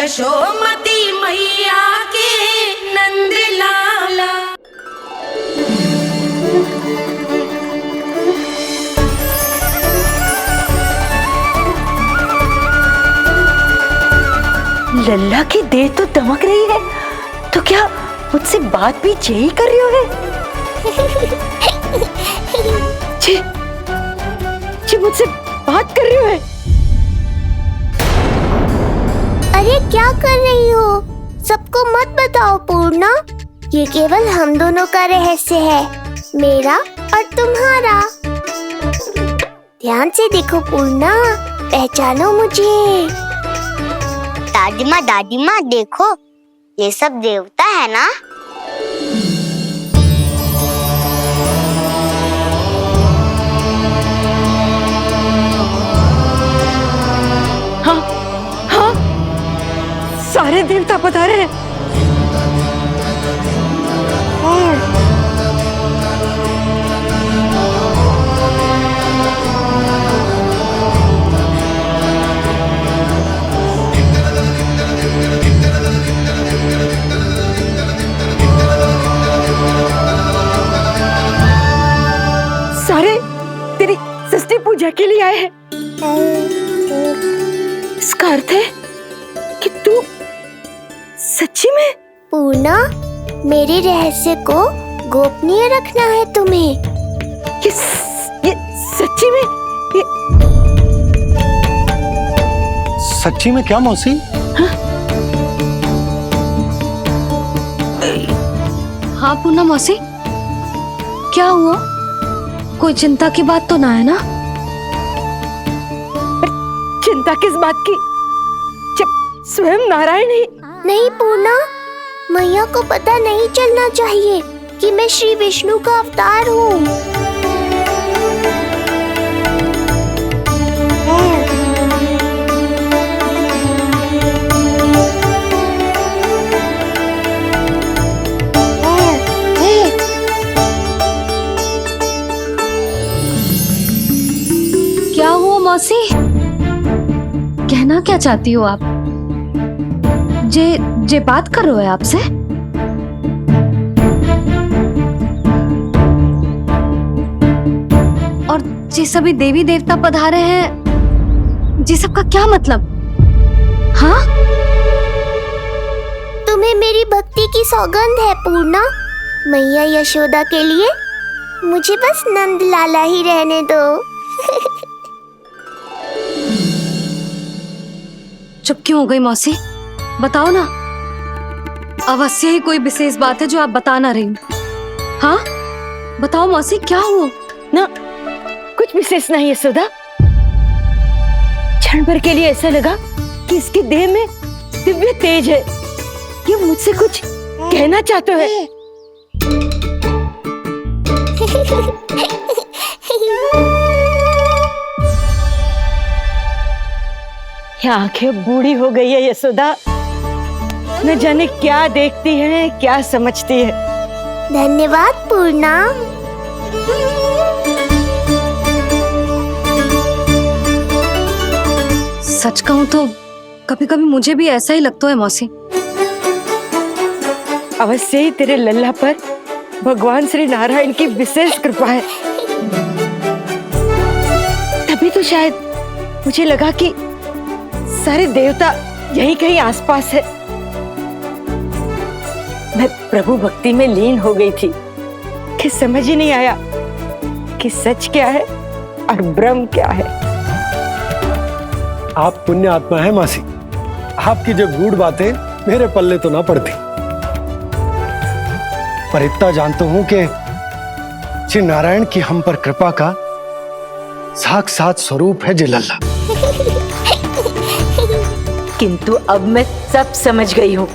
यशोमती मैया के नंद लाला। लल्ला की देह तो दमक रही है, तो क्या मुझसे बात भी यही कर रही हो? जी मुझसे बात कर रही हो? अरे क्या कर रही हो? सबको मत बताओ पूर्णा, ये केवल हम दोनों का रहस्य है, मेरा और तुम्हारा। ध्यान से देखो पूर्णा, पहचानो मुझे। दादी माँ देखो, ये सब देवता है ना? हाँ हाँ, सारे देवता पधारे हैं। सारे तेरी षष्ठी पूजा के लिए आए हैं। इसका अर्थ है कि तू सच्ची में? पूर्णा, मेरे रहस्य को गोपनीय रखना है तुम्हें। ये सच्ची में? सच्ची में क्या मौसी? हाँ पूर्णा मौसी, क्या हुआ? कोई चिंता की बात तो ना है ना? चिंता किस बात की, जब स्वयं नारायण ही। नहीं पूर्णा, मैया को पता नहीं चलना चाहिए कि मैं श्री विष्णु का अवतार हूँ। क्या हुआ मौसी? कहना क्या चाहती हो आप? जे बात कर रहे हो आपसे? और जे सभी देवी देवता पधारे हैं, जी सबका क्या मतलब? हाँ? तुम्हें मेरी भक्ति की सौगंध है पूर्णा। मैया यशोदा के लिए मुझे बस नंद लाला ही रहने दो। चुप क्यों हो गई मौसी? बताओ ना, अवश्य ही कोई विशेष बात है जो आप बता ना रही। हाँ बताओ मौसी, क्या हुआ? ना, कुछ विशेष नहीं है सुधा। क्षण भर के लिए ऐसा लगा कि इसकी देह में दिव्य तेज है, ये मुझसे कुछ कहना चाहते हैं। ये आंखें बूढ़ी हो गई है यशोदा, न जाने क्या देखती है, क्या समझती है। धन्यवाद पूर्णा। सच कहूं तो कभी कभी मुझे भी ऐसा ही लगता है मौसी। अवश्य ही तेरे लल्ला पर भगवान श्री नारायण की विशेष कृपा है, तभी तो शायद मुझे लगा कि सारे देवता यहीं कहीं आसपास है। मैं प्रभु भक्ति में लीन हो गई थी कि समझ ही नहीं आया कि सच क्या है और भ्रम क्या है। आप पुण्य आत्मा है मासी, आपकी जो गूढ़ बातें मेरे पल्ले तो ना पड़ती, पर इतना जानता हूं कि श्री नारायण की हम पर कृपा का साक्षात स्वरूप है जी लल्ला। किंतु अब मैं सब समझ गई हूँ,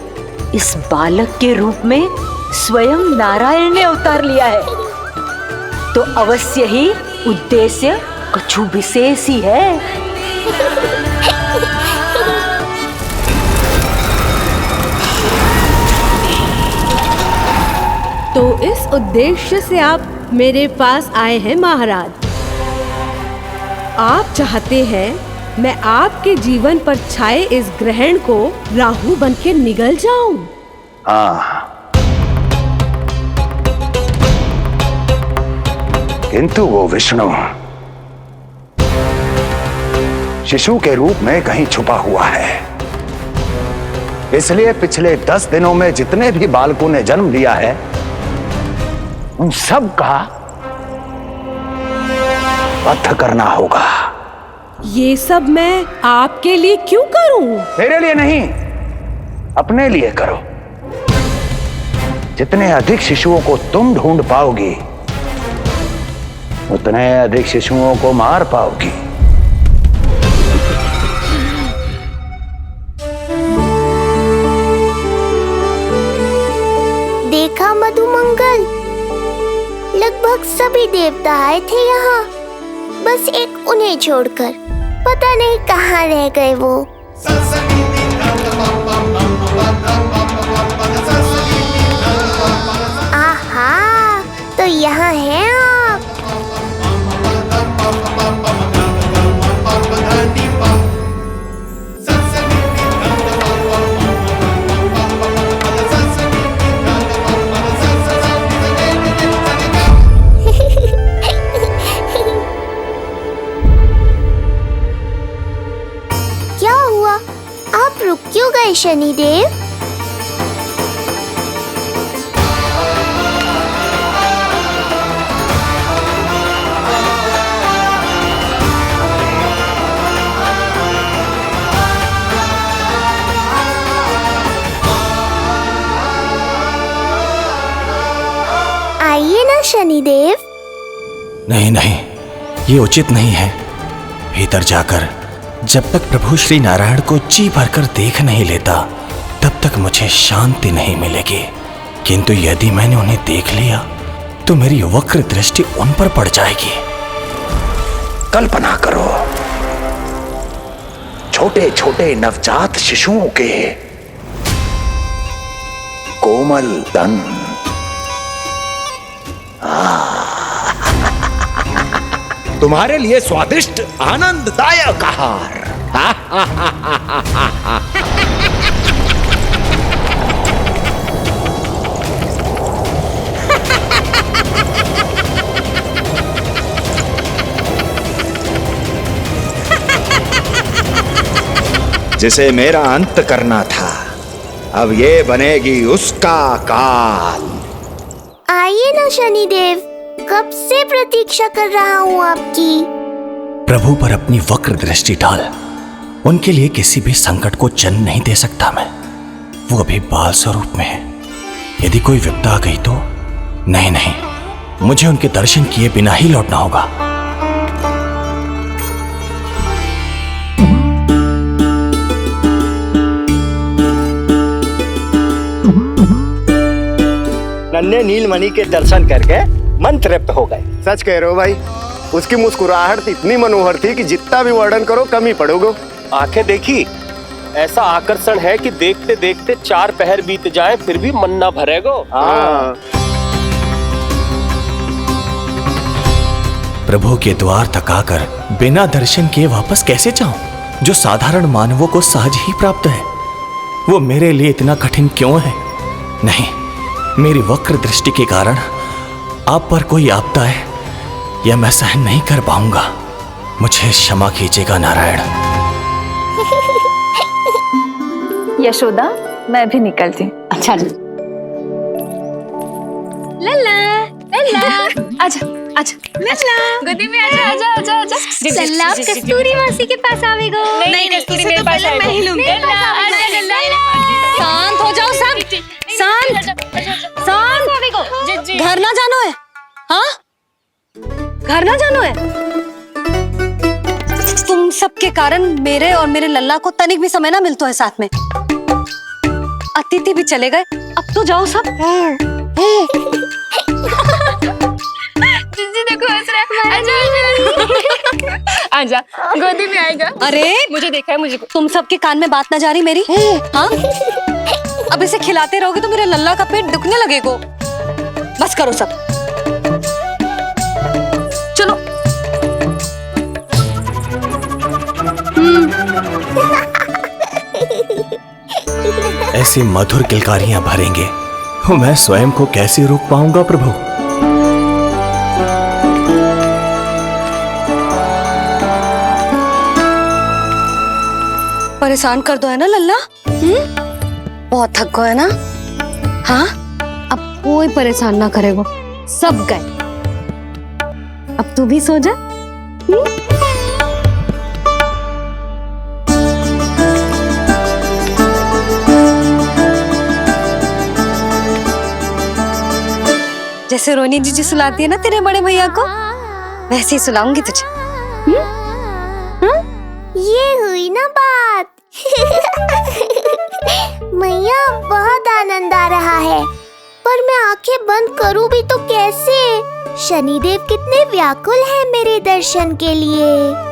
इस बालक के रूप में स्वयं नारायण ने अवतार लिया है, तो अवश्य ही उद्देश्य कुछ विशेष ही है। तो इस उद्देश्य से आप मेरे पास आए हैं महाराज। आप चाहते हैं मैं आपके जीवन पर छाए इस ग्रहण को राहु बन के निगल जाऊं। हाँ, किंतु वो विष्णु शिशु के रूप में कहीं छुपा हुआ है। इसलिए पिछले 10 दिनों में जितने भी बालकों ने जन्म लिया है उन सब का वध करना होगा। ये सब मैं आपके लिए क्यों करूं? तेरे लिए नहीं, अपने लिए करो। जितने अधिक शिशुओं को तुम ढूंढ पाओगी उतने अधिक शिशुओं को मार पाओगी। देखा मधुमंगल, लगभग सभी देवता आए थे यहाँ, बस एक उन्हें छोड़कर। पता नहीं कहाँ रह गए वो। आहा, तो यहाँ हैं आप। क्या हुआ? आप रुक क्यों गए शनिदेव? आइए ना शनिदेव। नहीं नहीं, ये उचित नहीं है। भीतर जाकर जब तक प्रभु श्री नारायण को जी भरकर देख नहीं लेता तब तक मुझे शांति नहीं मिलेगी। किंतु यदि मैंने उन्हें देख लिया तो मेरी वक्र दृष्टि उन पर पड़ जाएगी। कल्पना करो, छोटे छोटे नवजात शिशुओं के कोमल तन, तुम्हारे लिए स्वादिष्ट आनंददायक आहार। जिसे मेरा अंत करना था, अब ये बनेगी उसका काल। आइए ना शनिदेव, कब से प्रतीक्षा कर रहा हूँ आपकी। प्रभु पर अपनी वक्र दृष्टि डाल। उनके लिए किसी भी संकट को जन्म नहीं दे सकता मैं। वो अभी बाल स्वरूप में है। यदि कोई विपदा आ गई तो नहीं नहीं, मुझे उनके दर्शन किए बिना ही लौटना होगा। नन्हे नीलमणि के दर्शन करके मन तृप्त हो गए। सच कह रहे हो भाई, उसकी मुस्कुराहट इतनी मनोहर थी कि जितना भी वर्णन करो कम ही पड़ोगे। आंखें देखी, ऐसा आकर्षण है कि देखते देखते 4 पहर बीत जाए फिर भी मन ना भरेगो। हाँ। प्रभु के द्वार तक आकर बिना दर्शन किए वापस कैसे जाऊं, जो साधारण मानवों को सहज ही प्राप्त है। वो मेरे लिए इतना कठिन क्यों है? नहीं, मेरी वक्र दृष्टि के कारण आप पर कोई आपदा है या मैं सहन नहीं कर पाऊंगा। मुझे क्षमा कीजिएगा नारायण। यशोदा, मैं भी निकलती। अच्छा लल्ला लल्ला, आजा आजा, लल्ला गोदी में आजा आजा आजा आजा। लल्ला कस्तूरी मासी के पास आवेगो। नहीं कस्तूरी मेरे पास आएगा, मैं ही लूंगी। आजा लल्ला, शांत हो जाओ सब, शांत शांत। घर ना जानो है? हाँ, घर ना जानो है? तुम सबके कारण मेरे और मेरे लल्ला को तनिक भी समय ना मिलता है साथ में। अतिथि भी चले गए, अब तो जाओ सब। जीजी देखो हंस रहा है। आजा आजा, गोदी में आएगा। अरे मुझे देखा है, मुझे तुम सबके कान में बात ना जा रही मेरी? हाँ, अब इसे खिलाते रहोगे तो मेरे लल्ला का पेट दुखने लगेगा। बस करो सब, चलो। ऐसी मधुर किलकारियां भरेंगे, मैं स्वयं को कैसे रोक पाऊंगा प्रभु। परेशान कर दो है ना लल्ला? बहुत थक गए ना? हाँ, अब कोई परेशान ना करेगा, सब गए। अब तू भी सो जा। जैसे रोनी जीजी सुलाती है ना तेरे बड़े भैया को, वैसे ही सुलाऊंगी तुझे। ये हुई ना बात। मैया बहुत आनंद आ रहा है, पर मैं आंखें बंद करूं भी तो कैसे? शनिदेव कितने व्याकुल हैं मेरे दर्शन के लिए।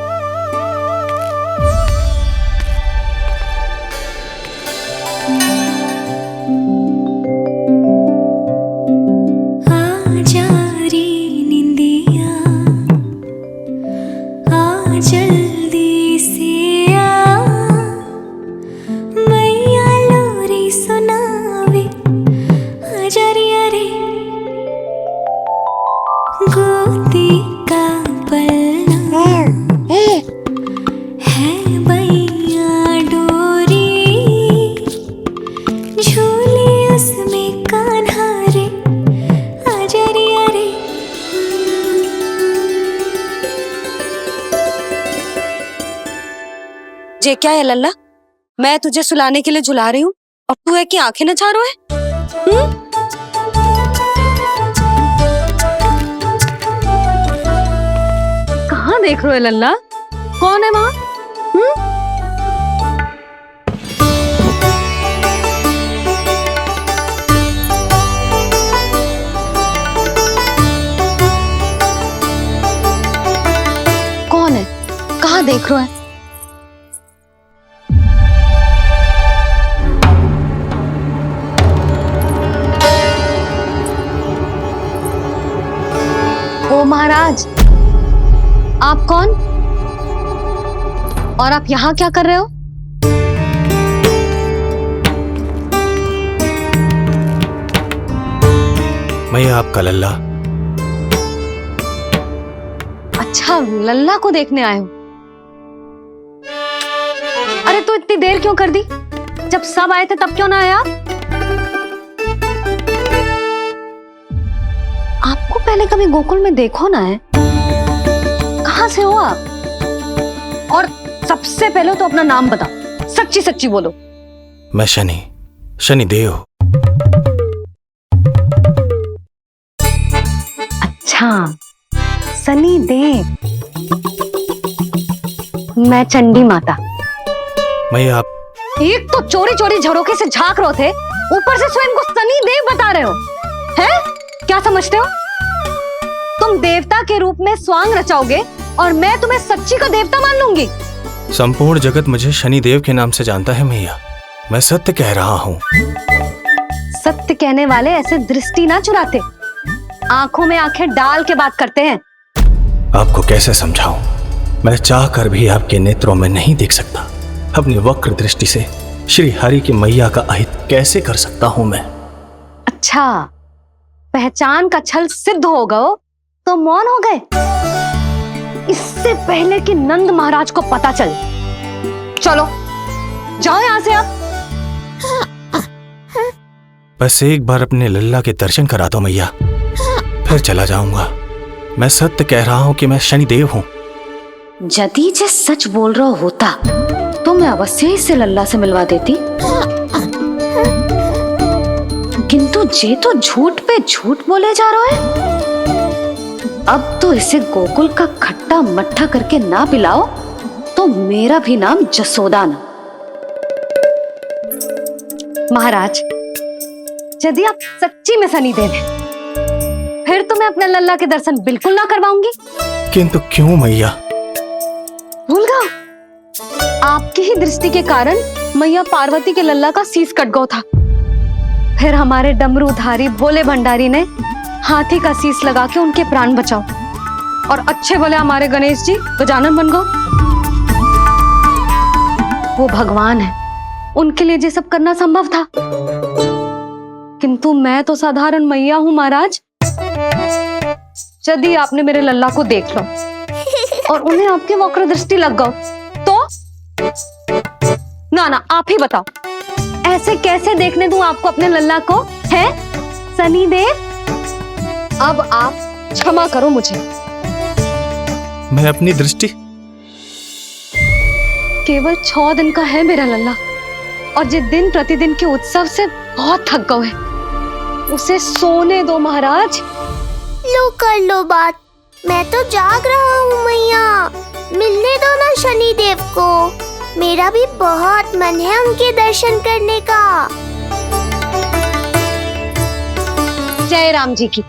जल्दी से आ, मैया लोरी सुनावे, आजा रे गोदी का पलना है मैया डोरी, झूले उसमें कान्हा रे, आजा रे। जे क्या है लल्ला, मैं तुझे सुलाने के लिए झुला रही हूँ और तू है कि आंखें नचा रहा है? कहाँ देख रहे हो लल्ला? कौन है वहाँ? कौन है? कहाँ देख रहे हो? ओ महाराज, आप कौन और आप यहाँ क्या कर रहे हो? मैं आपका लल्ला। अच्छा, लल्ला को देखने आए हो। अरे तो इतनी देर क्यों कर दी? जब सब आए थे तब क्यों ना आया? आपको पहले कभी गोकुल में देखो ना है? कहाँ से हो आप? और सबसे पहले तो अपना नाम बताओ, सच्ची सच्ची बोलो। मैं शनिदेव। अच्छा, शनिदेव। मैं चंडी माता। मैं आप एक तो चोरी चोरी झरोखे से झांक रहे थे, ऊपर से स्वयं को शनिदेव बता रहे हो, हैं? क्या समझते हो? तुम देवता के रूप में स्वांग रचाओगे और मैं तुम्हें सच्ची का देवता मान लूंगी। संपूर्ण जगत मुझे शनिदेव के नाम से जानता है मैया। मैं सत्य कह रहा हूँ। सत्य कहने वाले ऐसे दृष्टि ना चुराते, आंखों में आंखें डाल के बात करते हैं। आपको कैसे समझाऊं? मैं चाह कर भी आपके नेत्रों में नहीं देख सकता। अपनी वक्र दृष्टि से श्री हरि की मैया का अहित कैसे कर सकता हूं मैं? अच्छा, पहचान का छल सिद्ध हो गया तो मौन हो गए? इससे पहले कि नंद महाराज को पता चले। चलो जाओ यहां से अब। बस एक बार अपने लल्ला के दर्शन करा दो मैया, फिर चला जाऊंगा। मैं सत्य कह रहा हूं कि मैं शनिदेव हूं। यदि जे सच बोल रहा होता तो मैं अवश्य ही इसे लल्ला से मिलवा देती, किंतु जे तो झूठ पे झूठ बोले जा रहा है। अब तो इसे गोकुल का खट्टा मट्ठा करके ना पिलाओ तो मेरा भी नाम जसोदा ना। महाराज, यदि आप सच्ची में शनिदेव हैं, फिर तो मैं अपने लल्ला के दर्शन बिल्कुल ना करवाऊंगी। किंतु क्यों मैया? भूल गया, आपकी ही दृष्टि के कारण मैया पार्वती के लल्ला का शीश कट गया था। फिर हमारे डमरूधारी भोले भंडारी ने हाथी का शीश लगा के उनके प्राण बचाओ, और अच्छे भले हमारे गणेश जी गजानन बन गए। वो भगवान है, उनके लिए ये सब करना संभव था, किंतु मैं तो साधारण मैया हूं महाराज। यदि आपने मेरे लल्ला को देख लो और उन्हें आपकी वक्र दृष्टि लग गई तो ना आप ही बताओ, ऐसे कैसे देखने दूं आपको अपने लल्ला को? है शनिदेव, अब आप क्षमा करो मुझे। मैं अपनी दृष्टि केवल 6 दिन का है मेरा लल्ला, और जिस दिन प्रतिदिन के उत्सव से बहुत थक गए हैं, उसे सोने दो महाराज। लो कर लो बात, मैं तो जाग रहा हूँ मैया, मिलने दो ना शनिदेव को, मेरा भी बहुत मन है उनके दर्शन करने का। जय राम जी की।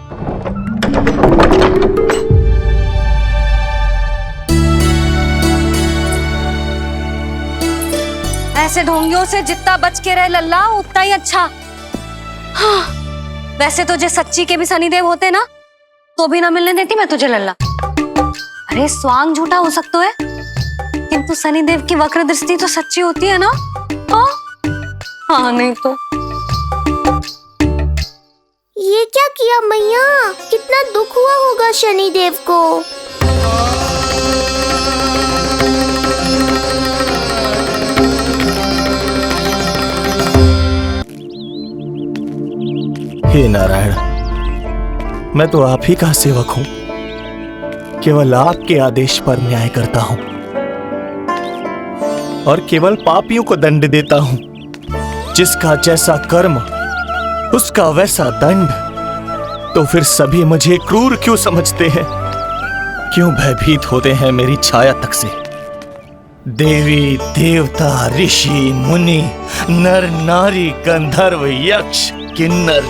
ऐसे ढोंगियों से जितना बच के रहे लल्ला उतना ही अच्छा। हाँ, वैसे तो जे सच्ची के भी शनिदेव होते ना तो भी ना मिलने देती मैं तुझे लल्ला। अरे स्वांग झूठा हो सकता है, किंतु शनिदेव की वक्र दृष्टि तो सच्ची होती है ना। हाँ नहीं तो। ये क्या किया मैया, कितना दुख हुआ होगा शनिदेव को। हे नारायण, मैं तो आप ही का सेवक हूं, केवल आपके आदेश पर न्याय करता हूं और केवल पापियों को दंड देता हूं। जिसका जैसा कर्म उसका वैसा दंड। तो फिर सभी मुझे क्रूर क्यों समझते हैं? क्यों भयभीत होते हैं मेरी छाया तक से? देवी देवता ऋषि मुनि नर नारी गंधर्व यक्ष किन्नर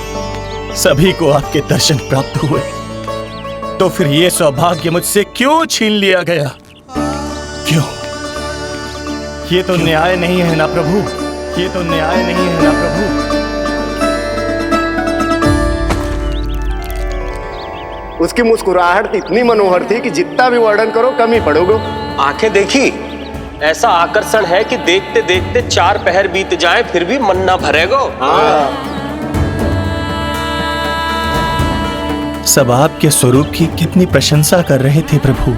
सभी को आपके दर्शन प्राप्त हुए, तो फिर ये सौभाग्य मुझसे क्यों छीन लिया गया? क्यों? ये तो न्याय नहीं है ना प्रभु, ये तो न्याय नहीं है ना प्रभु। उसकी मुस्कुराहट इतनी मनोहर थी कि जितना भी वर्णन करो कम ही पड़ोगे। आंखें देखी, ऐसा आकर्षण है कि देखते देखते 4 पहर बीत जाए फिर भी मन ना भरेगो। सब आपके स्वरूप की कितनी प्रशंसा कर रहे थे प्रभु।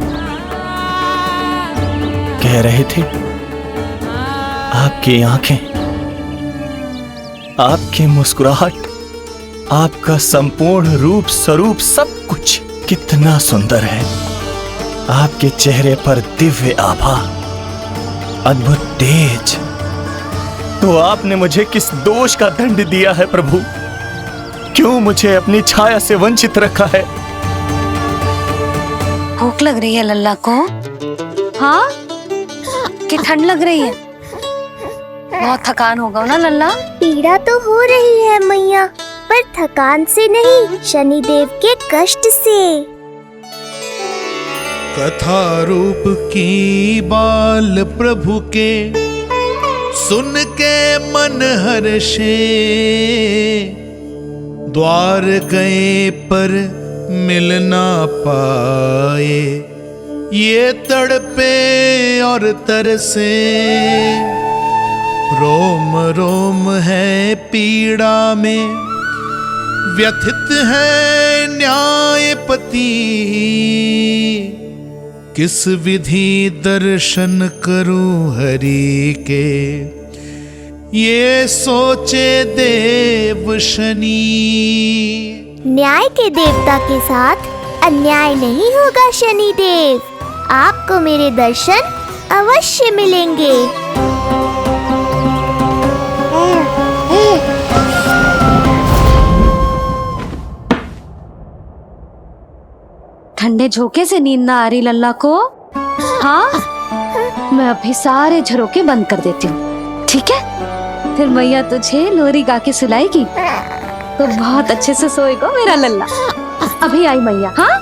कह रहे थे आपकी आंखें, आपकी मुस्कुराहट, आपका संपूर्ण रूप स्वरूप सब कुछ कितना सुंदर है। आपके चेहरे पर दिव्य आभा, अद्भुत तेज। तो आपने मुझे किस दोष का दंड दिया है प्रभु? क्यों मुझे अपनी छाया से वंचित रखा है? भूख लग रही है लल्ला को? हाँ, कि ठंड लग रही है? बहुत थकान होगा ना लल्ला? पीड़ा तो हो रही है मैया, पर थकान से नहीं, शनिदेव के कष्ट से। कथा रूप की बाल प्रभु के सुन के मन हर्षे, द्वार गए पर मिल ना पाए, ये तड़पे और तरसे, रोम रोम है पीड़ा में, व्यथित है न्यायपति, किस विधि दर्शन करूं हरि के, ये सोचे देव शनि। न्याय के देवता के साथ अन्याय नहीं होगा शनिदेव, आपको मेरे दर्शन अवश्य मिलेंगे। ठंडे झोंके से नींद ना आ रही लल्ला को? हाँ, मैं अभी सारे झरोके बंद कर देती हूँ, ठीक है? फिर मैया तुझे लोरी गा के सुलाएगी तो बहुत अच्छे से सोएगा मेरा लल्ला। अभी आई मैया। हाँ,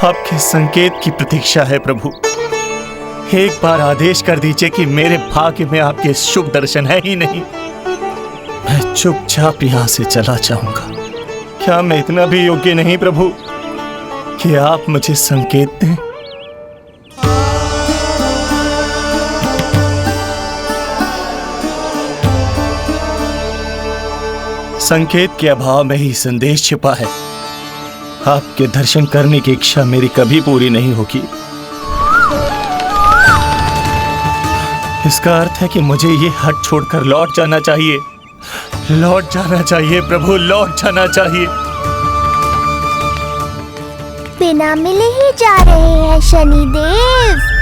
आपके संकेत की प्रतीक्षा है प्रभु। एक बार आदेश कर दीजिए कि मेरे भाग्य में आपके शुभ दर्शन है ही नहीं, मैं चुपचाप यहां से चला जाऊंगा। क्या मैं इतना भी योग्य नहीं प्रभु कि आप मुझे संकेत दें? संकेत के अभाव में ही संदेश छिपा है। आपके दर्शन करने की इच्छा मेरी कभी पूरी नहीं होगी। इसका अर्थ है कि मुझे ये हट छोड़कर लौट जाना चाहिए। लौट जाना चाहिए प्रभु, लौट जाना चाहिए। बिना मिले ही जा रहे हैं शनिदेव।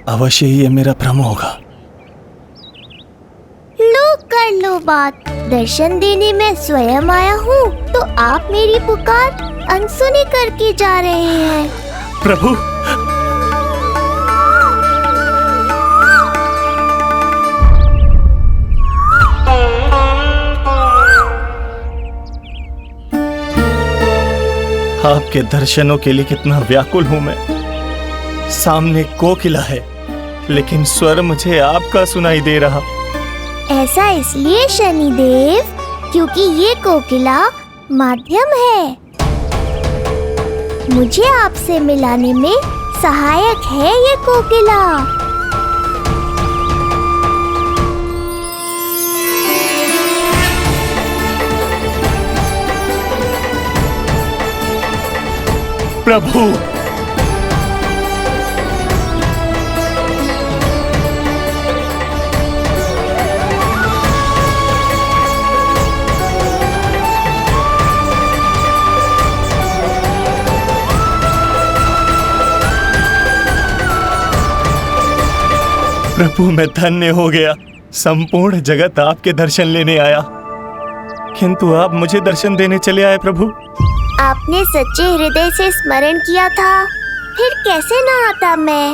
अवश्य ही ये मेरा भ्रम होगा। लो कर लो बात, दर्शन देने मैं स्वयं आया हूँ तो आप मेरी पुकार अनसुनी करके जा रहे हैं। प्रभु, आपके दर्शनों के लिए कितना व्याकुल हूं मैं। सामने कोकिला है लेकिन स्वर मुझे आपका सुनाई दे रहा। ऐसा इसलिए शनिदेव क्योंकि ये कोकिला माध्यम है, मुझे आपसे मिलाने में सहायक है ये कोकिला। प्रभु, प्रभु मैं धन्य हो गया। संपूर्ण जगत आपके दर्शन लेने आया, किंतु आप मुझे दर्शन देने चले आए प्रभु। आपने सच्चे हृदय से स्मरण किया था, फिर कैसे ना आता मैं।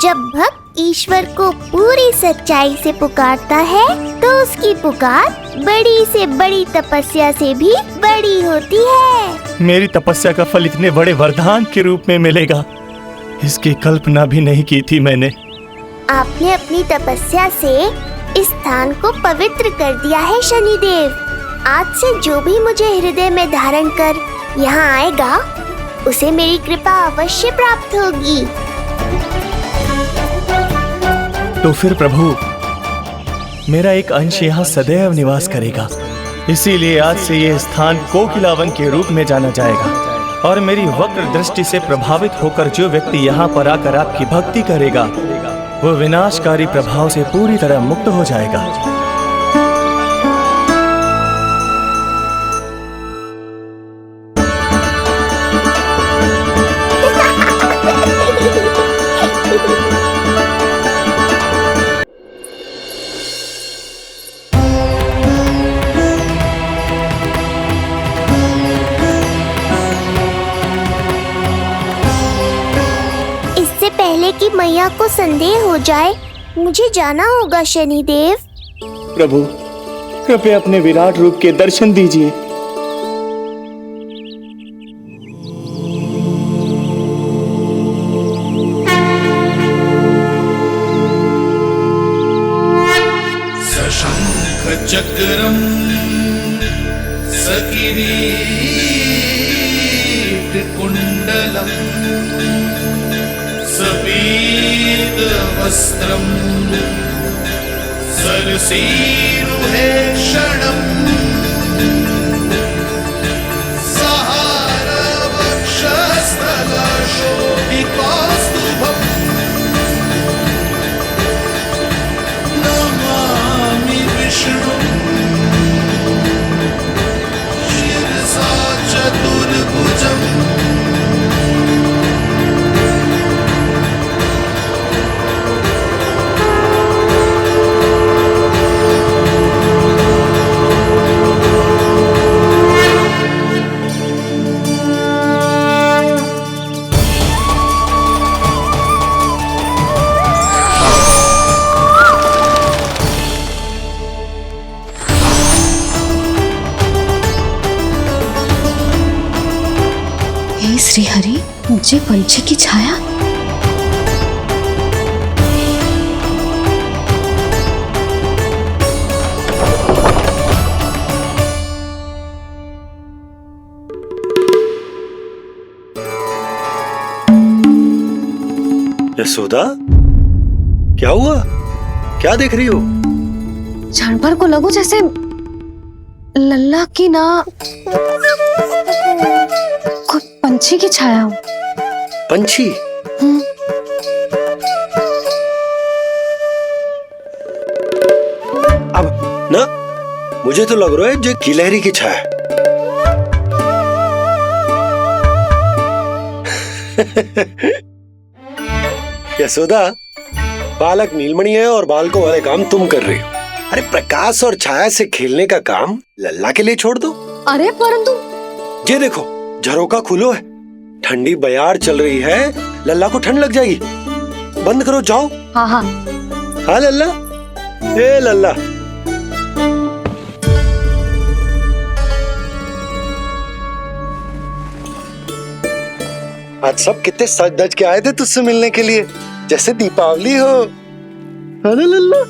जब भक्त ईश्वर को पूरी सच्चाई से पुकारता है तो उसकी पुकार बड़ी से बड़ी तपस्या से भी बड़ी होती है। मेरी तपस्या का फल इतने बड़े वरदान के रूप में मिलेगा, इसकी कल्पना भी नहीं की थी मैंने। आपने अपनी तपस्या से इस स्थान को पवित्र कर दिया है शनिदेव। आज से जो भी मुझे हृदय में धारण कर यहाँ आएगा उसे मेरी कृपा अवश्य प्राप्त होगी। तो फिर प्रभु, मेरा एक अंश यहाँ सदैव निवास करेगा, इसीलिए आज से ये स्थान कोकिलावन के रूप में जाना जाएगा। और मेरी वक्र दृष्टि से प्रभावित होकर जो व्यक्ति यहाँ पर आकर आपकी भक्ति करेगा वो विनाशकारी प्रभाव से पूरी तरह मुक्त हो जाएगा। कि मैया को संदेह हो जाए, मुझे जाना होगा शनिदेव। प्रभु, कृपया अपने विराट रूप के दर्शन दीजिए। सशंख चक्रम सकिरीट कुंडलम सबीत वस्त्रम सरसीरुहे क्षणम सहार वक्षस्थल शोभितौस्तुभम नमामि विष्णुं शिरसा चतुर्भुजम्। श्री हरि, मुझे पंछी की छाया। यशोदा, क्या हुआ? क्या देख रही हो? क्षण भर को लगो जैसे लल्ला की ना कोई पंछी की छाया हो। पंछी? अब ना मुझे तो लग रहा है जो गिलहरी की छाया। यशोदा, बालक नीलमणि है और बालकों वाले काम तुम कर रही हो। अरे प्रकाश और छाया से खेलने का काम लल्ला के लिए छोड़ दो। अरे परंतु ये देखो, झरोका खुलो है, ठंडी बयार चल रही है, लल्ला को ठंड लग जाएगी। बंद करो, जाओ। हाँ हाँ हाँ लल्ला, ए लल्ला। आज सब कितने सज धज के आए थे तुझसे मिलने के लिए, जैसे दीपावली हो, है ना लल्ला?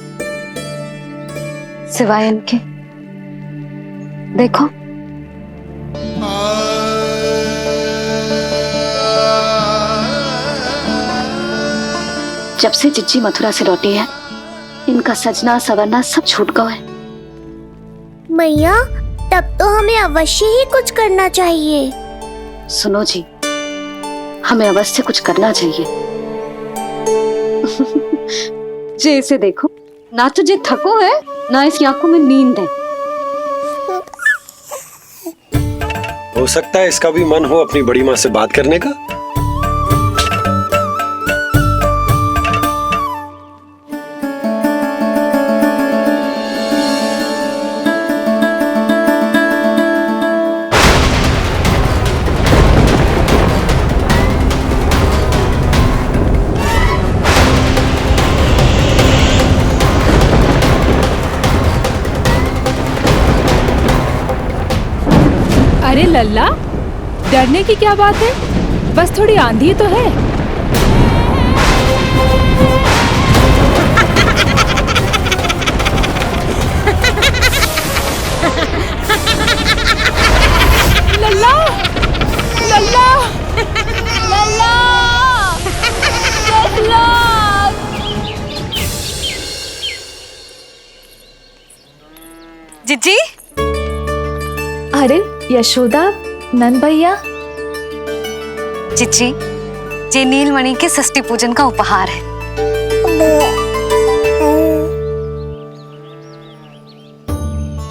सिवाय इनके देखो, जब से चिच्ची मथुरा से लौटी है, इनका सजना सवरना सब छूट गया है। मैया, तब तो हमें अवश्य ही कुछ करना चाहिए। सुनो जी, हमें अवश्य कुछ करना चाहिए। जे इसे देखो, ना तो जे थको है, ना इसकी आंखों में नींद है। हो सकता है इसका भी मन हो अपनी बड़ी माँ से बात करने का। अरे लल्ला, डरने की क्या बात है? बस थोड़ी आंधी तो है। लल्ला, लल्ला, लल्ला, लल्ला। जिज्जी, अरे यशोदा, नंद भैया। चिच्ची, ये नीलमणि के षष्ठी पूजन का उपहार है।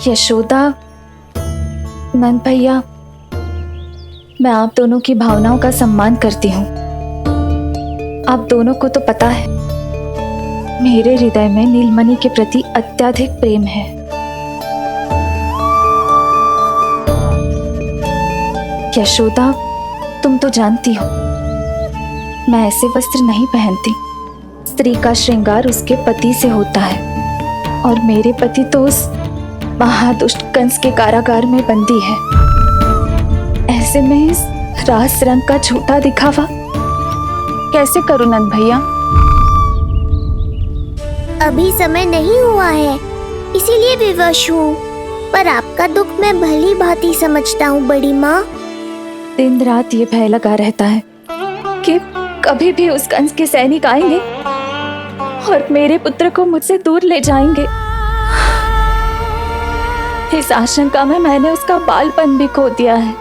यशोदा, नंद भैया, मैं आप दोनों की भावनाओं का सम्मान करती हूँ। आप दोनों को तो पता है, मेरे हृदय में नीलमणि के प्रति अत्यधिक प्रेम है। यशोदा, तुम तो जानती हो, मैं ऐसे वस्त्र नहीं पहनती। स्त्री का श्रृंगार उसके पति से होता है, और मेरे पति तो उस महादुष्ट कंस के कारागार में बंदी है। ऐसे में इस रास रंग का झूठा दिखावा कैसे करूं नंद भैया? अभी समय नहीं हुआ है, इसीलिए विवश हूँ। पर आपका दुख मैं भली भांति समझता हूँ बड़ी माँ। दिन रात ये भय लगा रहता है कि कभी भी उस कंस के सैनिक आएंगे और मेरे पुत्र को मुझसे दूर ले जाएंगे। इस आशंका में मैंने उसका बालपन भी खो दिया है।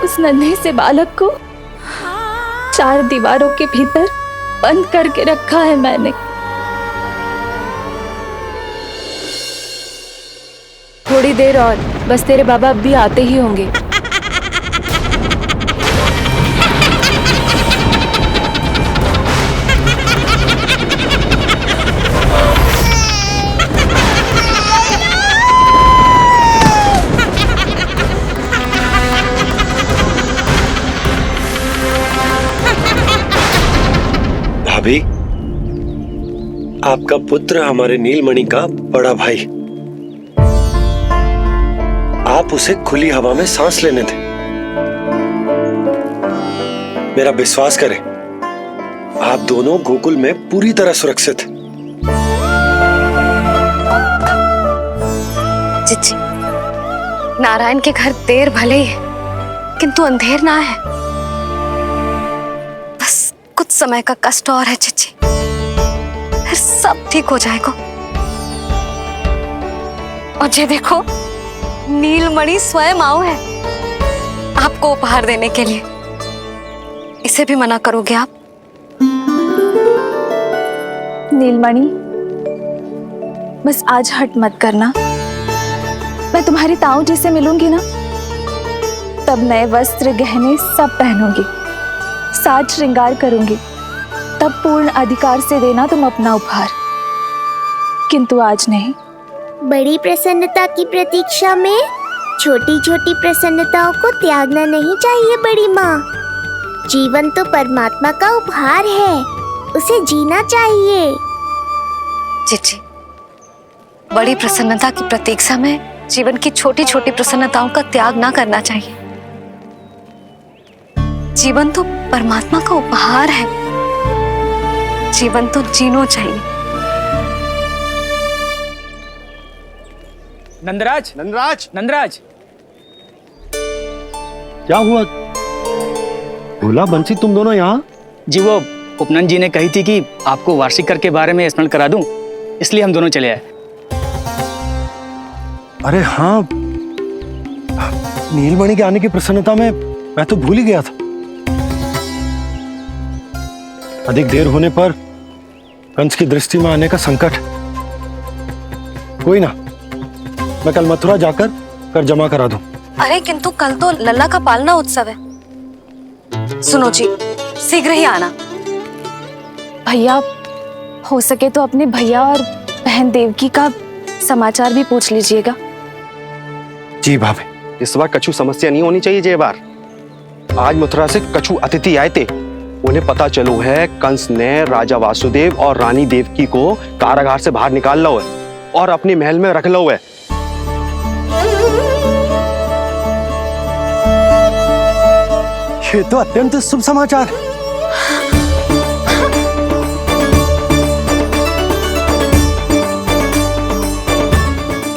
उस नन्हे से बालक को 4 दीवारों के भीतर बंद करके रखा है मैंने। थोड़ी देर और, बस तेरे बाबा अब भी आते ही होंगे। भाभी, आपका पुत्र हमारे नीलमणि का बड़ा भाई, आप आप उसे खुली हवा में सांस लेने दें। मेरा विश्वास करें, आप दोनों गोकुल में पूरी तरह सुरक्षित हैं। चिच्ची, नारायण के घर देर भले ही है, किंतु अंधेर ना है। बस कुछ समय का कष्ट और है चिच्ची, फिर सब ठीक हो जाएगा। और ये देखो, नीलमणि स्वयं आओ है आपको उपहार देने के लिए। इसे भी मना करोगे आप? नीलमणि, बस आज हट मत करना। मैं तुम्हारी ताऊ जी से मिलूंगी ना, तब नए वस्त्र गहने सब पहनूंगी, साज श्रृंगार करूंगी, तब पूर्ण अधिकार से देना तुम अपना उपहार, किंतु आज नहीं। बड़ी प्रसन्नता की प्रतीक्षा में छोटी छोटी प्रसन्नताओं को त्यागना नहीं चाहिए बड़ी माँ। जीवन तो परमात्मा का उपहार है, उसे जीना चाहिए। चिच्ची, बड़ी प्रसन्नता की प्रतीक्षा में जीवन की छोटी छोटी प्रसन्नताओं का त्याग ना करना चाहिए। जीवन तो परमात्मा का उपहार है, जीवन तो जीना चाहिए। नंदराज, नंदराज, नंदराज, क्या हुआ? भोला बंसी, तुम दोनों यहाँ? जी, वो उपनंद जी ने कही थी कि आपको वार्षिक कर के बारे में स्मरण करा दूं, इसलिए हम दोनों चले आए। अरे हाँ, नीलमणि के आने की प्रसन्नता में मैं तो भूल ही गया था। अधिक देर होने पर कंस की दृष्टि में आने का संकट। कोई ना, मैं कल मथुरा जाकर कर जमा करा दूं। अरे किंतु कल तो लल्ला का पालना उत्सव है। सुनो जी, शीघ्र ही आना। भैया, हो सके तो अपने भैया और बहन देवकी का समाचार भी पूछ लीजिएगा। जी भाभी। इस बार कछु समस्या नहीं होनी चाहिए। ये बार आज मथुरा से कछु अतिथि आए थे, उन्हें पता चलो है कंस ने राजा वासुदेव और रानी देवकी को कारागार से बाहर निकाल लो है और अपने महल में रख लो है। ये तो अत्यंत शुभ समाचार है।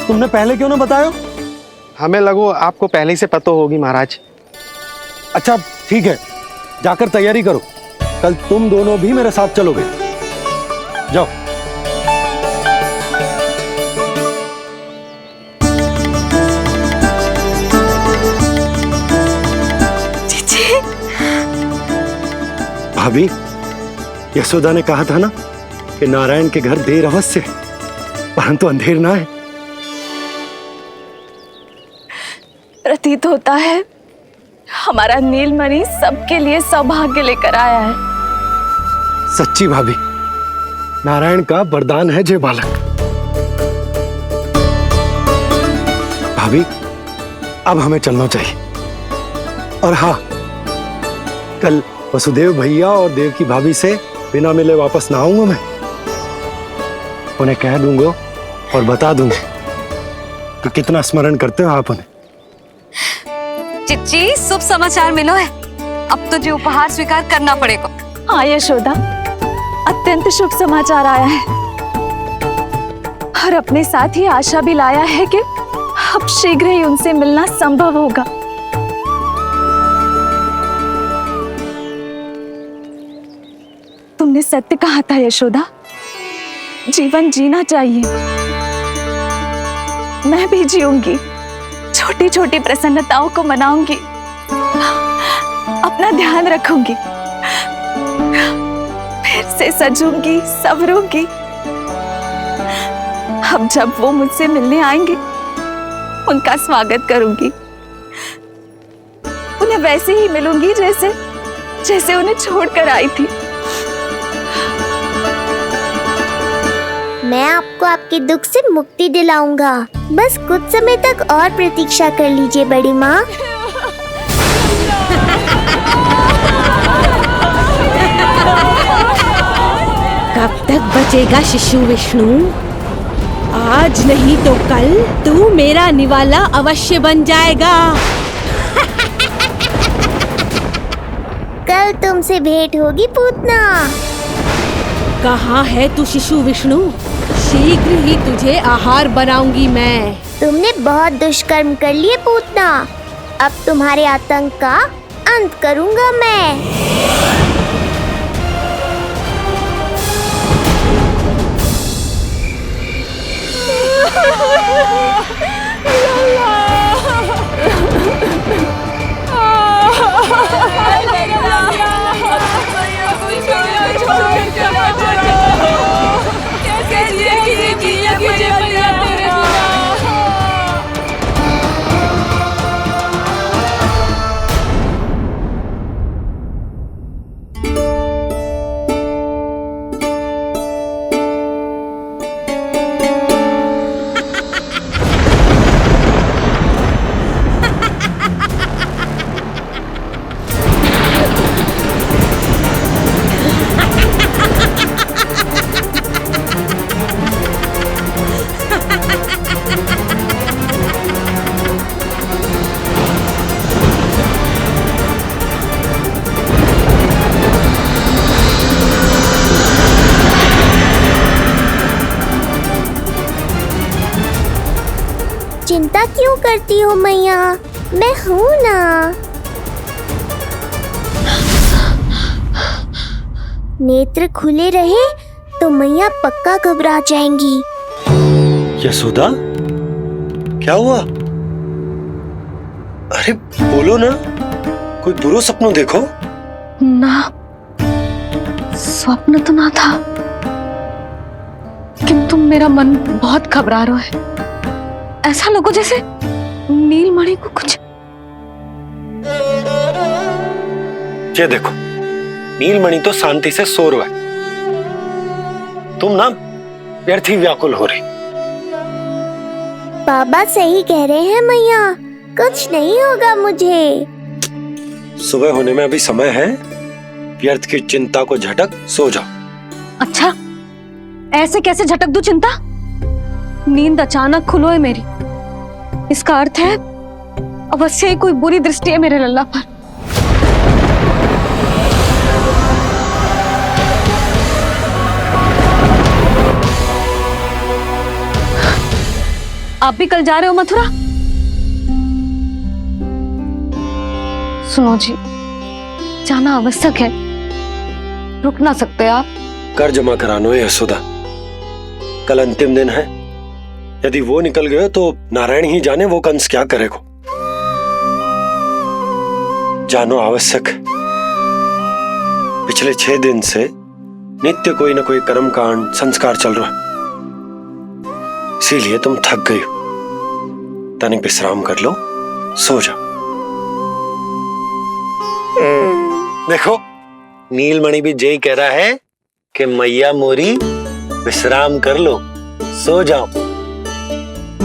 तुमने पहले क्यों ना बताया? हमें लगो आपको पहले ही से पता होगी महाराज। अच्छा ठीक है, जाकर तैयारी करो, कल तुम दोनों भी मेरे साथ चलोगे। जाओ। भाभी, यशोदा ने कहा था ना कि नारायण के घर देर अवश्य है, परंतु अंधेर ना है। प्रतीत होता है हमारा नीलमणि सबके लिए सौभाग्य लेकर आया है। सच्ची भाभी, नारायण का वरदान है जे बालक। भाभी, अब हमें चलना चाहिए। और हाँ, कल वसुदेव भैया और देव की भाभी से बिना मिले वापस ना आऊंगा मैं। उन्हें कह दूंगा और बता दूंगा कि कितना स्मरण करते हो आप उन्हें। चिच्ची, शुभ समाचार मिलो है, अब तुझे उपहार स्वीकार करना पड़ेगा। हाँ यशोदा, अत्यंत शुभ समाचार आया है और अपने साथ ही आशा भी लाया है कि अब शीघ्र ही उनसे मिलना संभव होगा। तुमने सत्य कहा था यशोदा, जीवन जीना चाहिए। मैं भी जीऊंगी, छोटी छोटी प्रसन्नताओं को मनाऊंगी, अपना ध्यान रखूंगी, फिर से सजूंगी, संवरूंगी। अब जब वो मुझसे मिलने आएंगे, उनका स्वागत करूंगी, उन्हें वैसे ही मिलूंगी जैसे उन्हें छोड़कर आई थी। मैं आपको आपके दुख से मुक्ति दिलाऊंगा, बस कुछ समय तक और प्रतीक्षा कर लीजिए बड़ी माँ। कब तक बचेगा शिशु विष्णु? आज नहीं तो कल तू मेरा निवाला अवश्य बन जाएगा। कल तुमसे भेंट होगी पूतना। कहाँ है तू शिशु विष्णु? शीघ्र ही तुझे आहार बनाऊंगी मैं। तुमने बहुत दुष्कर्म कर लिए पूतना। अब तुम्हारे आतंक का अंत करूंगा मैं। चिंता क्यों करती हो मैया? मैं हूँ ना। नेत्र खुले रहे तो मैया पक्का घबरा जाएंगी। यशोदा, क्या हुआ? अरे बोलो ना, कोई बुरा सपना देखो। ना, स्वप्न तो ना था, किंतु मेरा मन बहुत घबरा रहा है। ऐसा लगो जैसे नीलमणि को कुछ। ये देखो, नीलमणि तो शांति से सो रहा है, तुम ना व्यर्थ ही व्याकुल हो रही। बाबा सही कह रहे हैं मैया, कुछ नहीं होगा मुझे। सुबह होने में अभी समय है, व्यर्थ की चिंता को झटक सो जाओ। अच्छा, ऐसे कैसे झटक दूं चिंता? नींद अचानक खुलो है मेरी, इसका अर्थ है अवश्य ही कोई बुरी दृष्टि है मेरे लल्ला पर। आप भी कल जा रहे हो मथुरा? सुनो जी, जाना आवश्यक है, रुक ना सकते आप? कर जमा करानो है यशोदा, कल अंतिम दिन है। यदि वो निकल गए तो नारायण ही जाने वो कंस क्या करेगा। जानो आवश्यक। पिछले 6 दिन से नित्य कोई ना कोई कर्मकांड संस्कार चल रहा है, इसीलिए तुम थक गई हो। तनिक विश्राम कर लो, सो जाओ। देखो, नीलमणि भी जय कह रहा है कि मैया मोरी विश्राम कर लो, सो जाओ।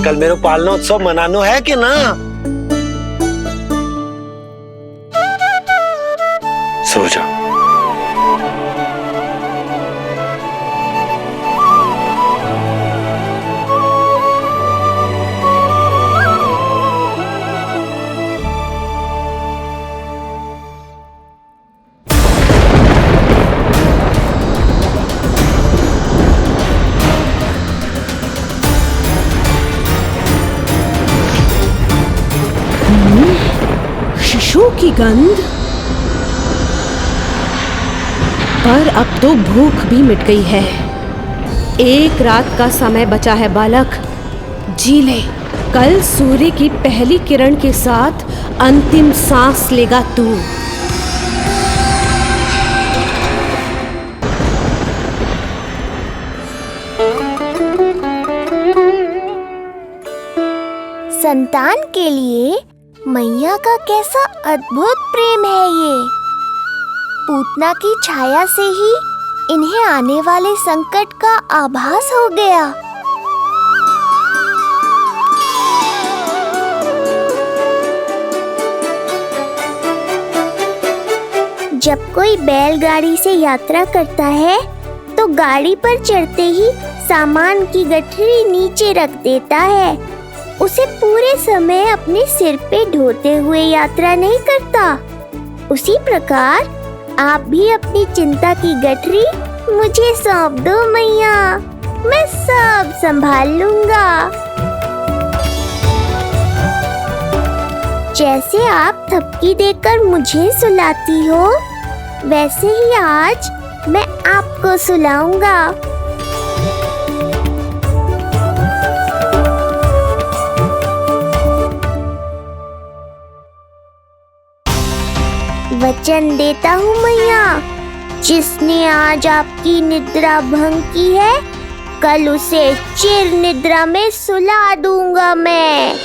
कल मेरा पालना उत्सव मनानो है कि ना? सो जाओ। शिशु की गंध। पर अब तो भूख भी मिट गई है। एक रात का समय बचा है बालक, जी ले। कल सूर्य की पहली किरण के साथ अंतिम सांस लेगा तू। संतान के लिए मैया का कैसा अद्भुत प्रेम है ये। पूतना की छाया से ही इन्हें आने वाले संकट का आभास हो गया। जब कोई बैलगाड़ी से यात्रा करता है तो गाड़ी पर चढ़ते ही सामान की गठरी नीचे रख देता है, उसे पूरे समय अपने सिर पे ढोते हुए यात्रा नहीं करता, उसी प्रकार आप भी अपनी चिंता की गठरी मुझे सौंप दो मैया, मैं सब संभाल लूंगा। जैसे आप थपकी देकर मुझे सुलाती हो, वैसे ही आज मैं आपको सुलाऊंगा। वचन देता हूँ मैया, जिसने आज आपकी निद्रा भंग की है, कल उसे चिर निद्रा में सुला दूंगा मैं।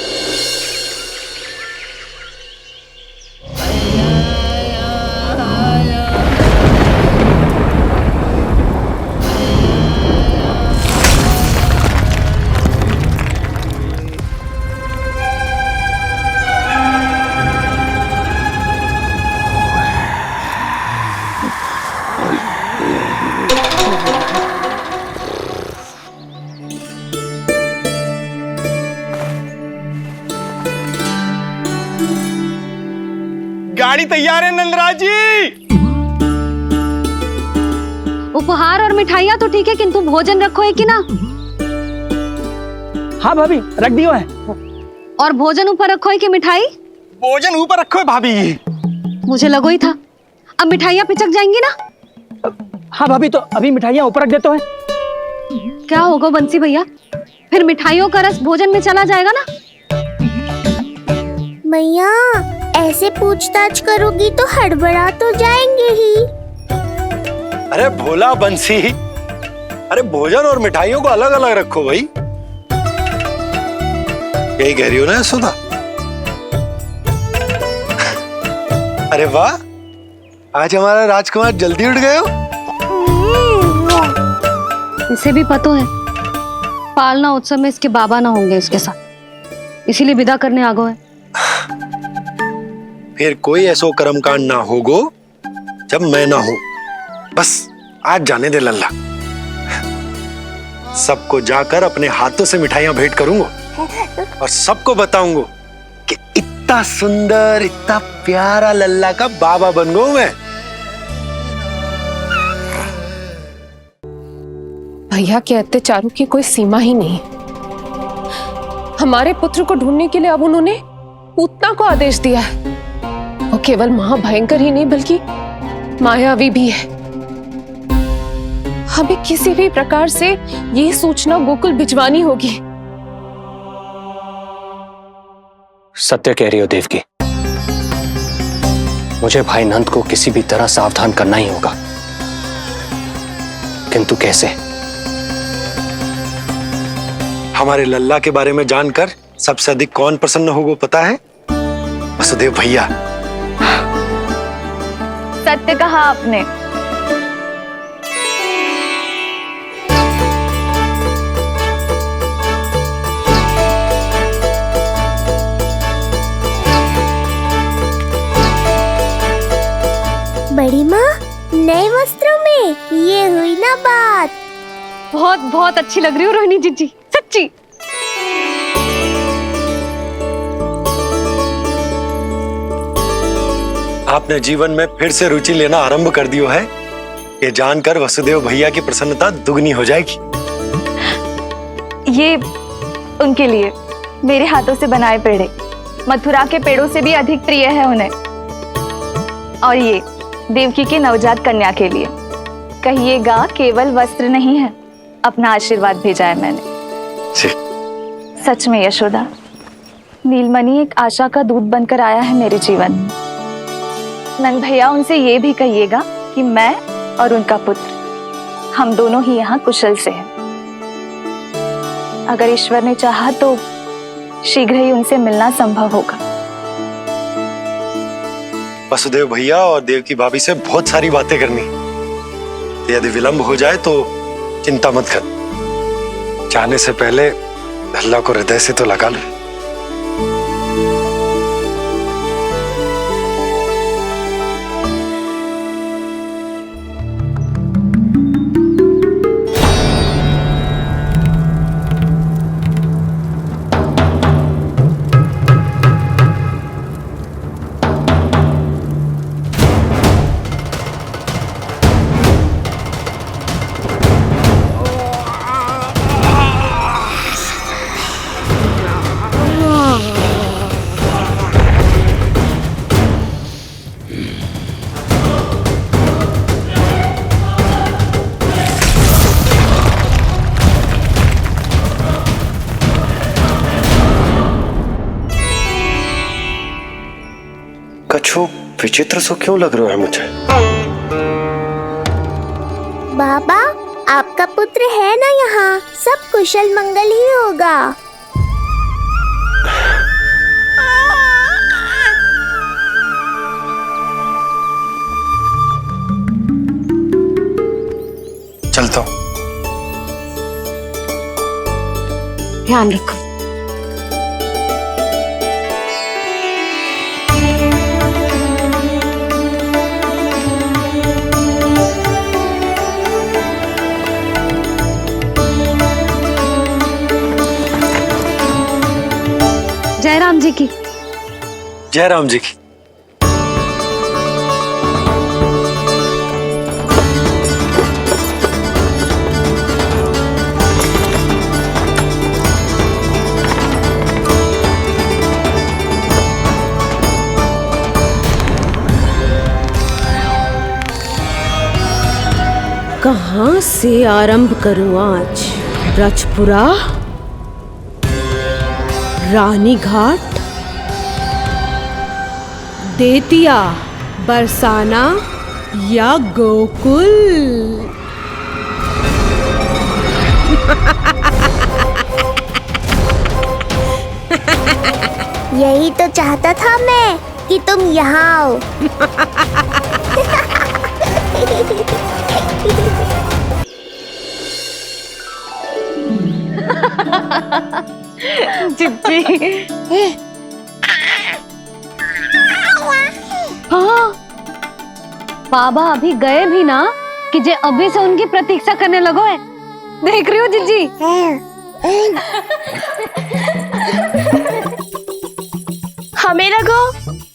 गाड़ी तैयार है नंदराज जी। उपहार और मिठाइयाँ तो ठीक है, किंतु भोजन रखो है कि ना? हाँ भाभी, रख दियो है। और भोजन ऊपर रखो है कि मिठाई? भोजन ऊपर रखो है भाभी। मुझे लगो ही था, अब मिठाइयाँ पिचक जाएंगी ना? हाँ भाभी, तो अभी मिठाइयाँ ऊपर रख देते हैं। क्या होगा बंसी भैया, फिर मिठाइयों का रस भोजन में चला जाएगा ना? मैया, ऐसे पूछताछ करोगी तो हड़बड़ा तो जाएंगे ही। अरे भोला बंसी, अरे भोजन और मिठाइयों को अलग अलग रखो भाई। यही कह रही हो ना सुधा? अरे वाह, आज हमारा राजकुमार जल्दी उठ गए हो। इसे भी पता है पालना उत्सव में इसके बाबा ना होंगे इसके साथ, इसीलिए विदा करने आ गए। फिर कोई ऐसो कर्मकांड ना होगो जब मैं ना हूं। बस आज जाने दे लल्ला, सबको जाकर अपने हाथों से मिठाइयां भेंट करूंगा और सबको बताऊंगा कि इतना सुंदर, इतना प्यारा लल्ला का बाबा बन गया मैं। भैया के अत्याचारों की कोई सीमा ही नहीं। हमारे पुत्र को ढूंढने के लिए अब उन्होंने पूतना को आदेश दिया है। वो केवल महाभयंकर ही नहीं बल्कि मायावी भी है। हमें किसी भी प्रकार से ये सूचना गोकुल भिजवानी होगी। सत्य कह रही हो देवकी, मुझे भाई नंद को किसी भी तरह सावधान करना ही होगा, किंतु कैसे? हमारे लल्ला के बारे में जानकर सबसे अधिक कौन प्रसन्न होगा पता है? वसुदेव भैया। सत्य कहा आपने। बड़ी माँ, नए वस्त्रों में ये हुई ना बात। बहुत बहुत अच्छी लग रही हो रोहिणी जीजी, सच्ची। आपने जीवन में फिर से रुचि लेना आरंभ कर दियो है, ये जानकर वसुदेव भैया की प्रसन्नता दुगनी हो जाएगी। ये उनके लिए मेरे हाथों से बनाए पेड़े मथुरा के पेड़ों से भी अधिक प्रिय है उन्हें। और ये देवकी के नवजात कन्या के लिए कहिएगा केवल वस्त्र नहीं है, अपना आशीर्वाद भेजा है मैंने। सच में यशोदा, नीलमणि एक आशा का दूत बनकर आया है मेरे जीवन में। नंद भैया, उनसे ये भी कहिएगा कि मैं और उनका पुत्र हम दोनों ही यहाँ कुशल से हैं। अगर ईश्वर ने चाहा तो शीघ्र ही उनसे मिलना संभव होगा। वसुदेव भैया और देवकी भाभी से बहुत सारी बातें करनी, यदि विलंब हो जाए तो चिंता मत कर। जाने से पहले लल्ला को हृदय से तो लगा लो। कछु विचित्र सो क्यों लग रहा है मुझे? बाबा, आपका पुत्र है ना यहाँ, सब कुशल मंगल ही होगा। चलता हूँ। ध्यान रखो। जय राम जी की। जय राम जी की। कहाँ से आरंभ करूं आज? ब्रजपुरा, रानी घाट, देतिया, बरसाना या गोकुल? यही तो चाहता था मैं कि तुम यहाँ आओ। चिट्ठी। हाँ, बाबा अभी गए भी ना कि जे अभी से उनकी प्रतीक्षा करने लगो है। देख रही हो जिज्जी? हमें लगो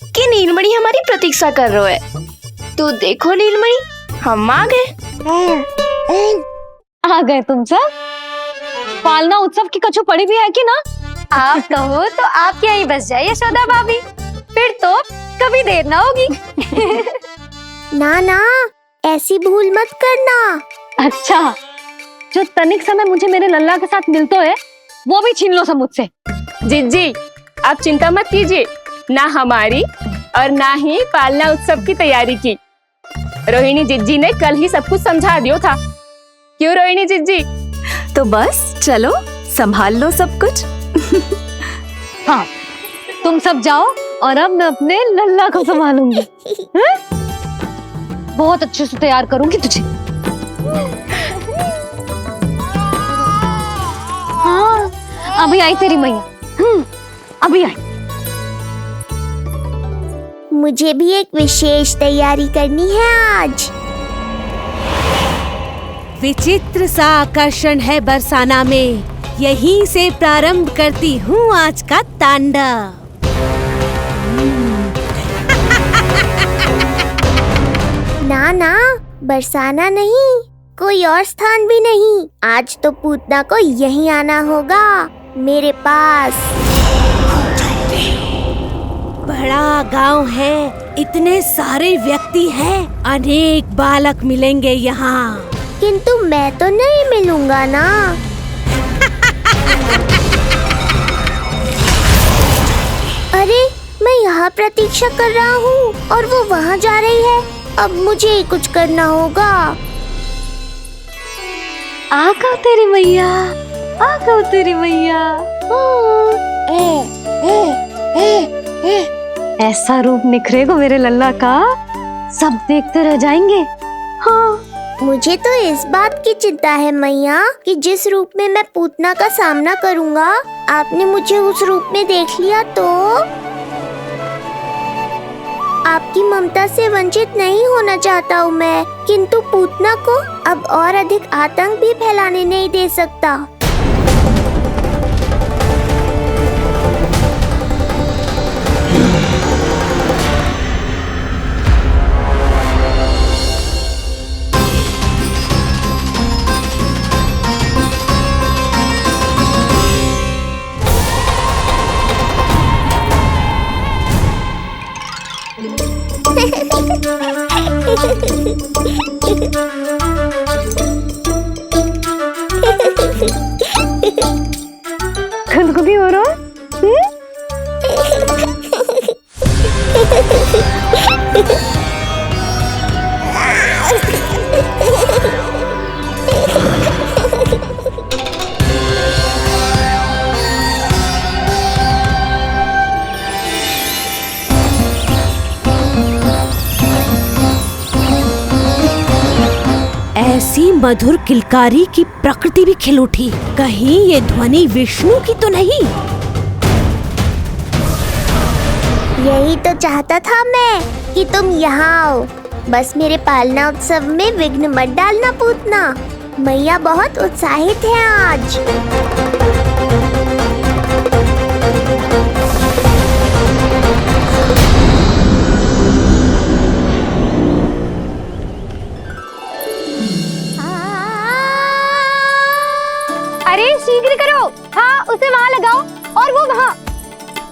कि नीलमणि हमारी प्रतीक्षा कर रहे है। तो देखो नीलमणि, हम आ गए। आ गए तुम सब? पालना उत्सव की कछु पड़ी भी है कि ना? आप कहो तो आप यहीं बस जाइए यशोदा भाभी, फिर तो कभी देर ना होगी। ना ना, ऐसी भूल मत करना। अच्छा, जो तनिक समय मुझे मेरे लल्ला के साथ मिलते है वो भी छीन लो सब मुझसे। जिज्जी, आप चिंता मत कीजिए, ना हमारी और ना ही पालना उत्सव की तैयारी की। रोहिणी जिज्जी ने कल ही सब कुछ समझा दियो था। क्यों रोहिणी जिज्जी? तो बस चलो, संभाल लो सब कुछ। हाँ, तुम सब जाओ और अब मैं अपने लल्ला को संभालूंगी। बहुत अच्छे से तैयार करूंगी तुझे। हाँ, अभी आई तेरी मैया। अभी आई। मुझे भी एक विशेष तैयारी करनी है आज। विचित्र सा आकर्षण है बरसाना में, यहीं से प्रारंभ करती हूँ आज का तांडव। ना ना, बरसाना नहीं, कोई और स्थान भी नहीं। आज तो पूतना को यहीं आना होगा, मेरे पास। बड़ा गांव है, इतने सारे व्यक्ति हैं, अनेक बालक मिलेंगे यहाँ। किंतु मैं तो नहीं मिलूंगा ना। अरे, मैं यहाँ प्रतीक्षा कर रहा हूँ और वो वहाँ जा रही है। अब मुझे ही कुछ करना होगा। आ गओ तेरी मैया, आ गओ तेरी मैया। ऐसा रूप निखरेगा मेरे लल्ला का, सब देखते रह जाएंगे। हाँ, मुझे तो इस बात की चिंता है मैया कि जिस रूप में मैं पूतना का सामना करूँगा, आपने मुझे उस रूप में देख लिया तो आपकी ममता से वंचित नहीं होना चाहता हूँ मैं, किंतु पूतना को अब और अधिक आतंक भी फैलाने नहीं दे सकता। खुद को भी हो रहा है? ऐसी मधुर किलकारी की प्रकृति भी खिल उठी। कहीं ये ध्वनि विष्णु की तो नहीं? यही तो चाहता था मैं कि तुम यहाँ आओ। बस मेरे पालना उत्सव में विघ्न मत डालना पूतना। मैया बहुत उत्साहित है आज। अरे शीघ्र करो, हाँ उसे वहाँ लगाओ और वो वहाँ।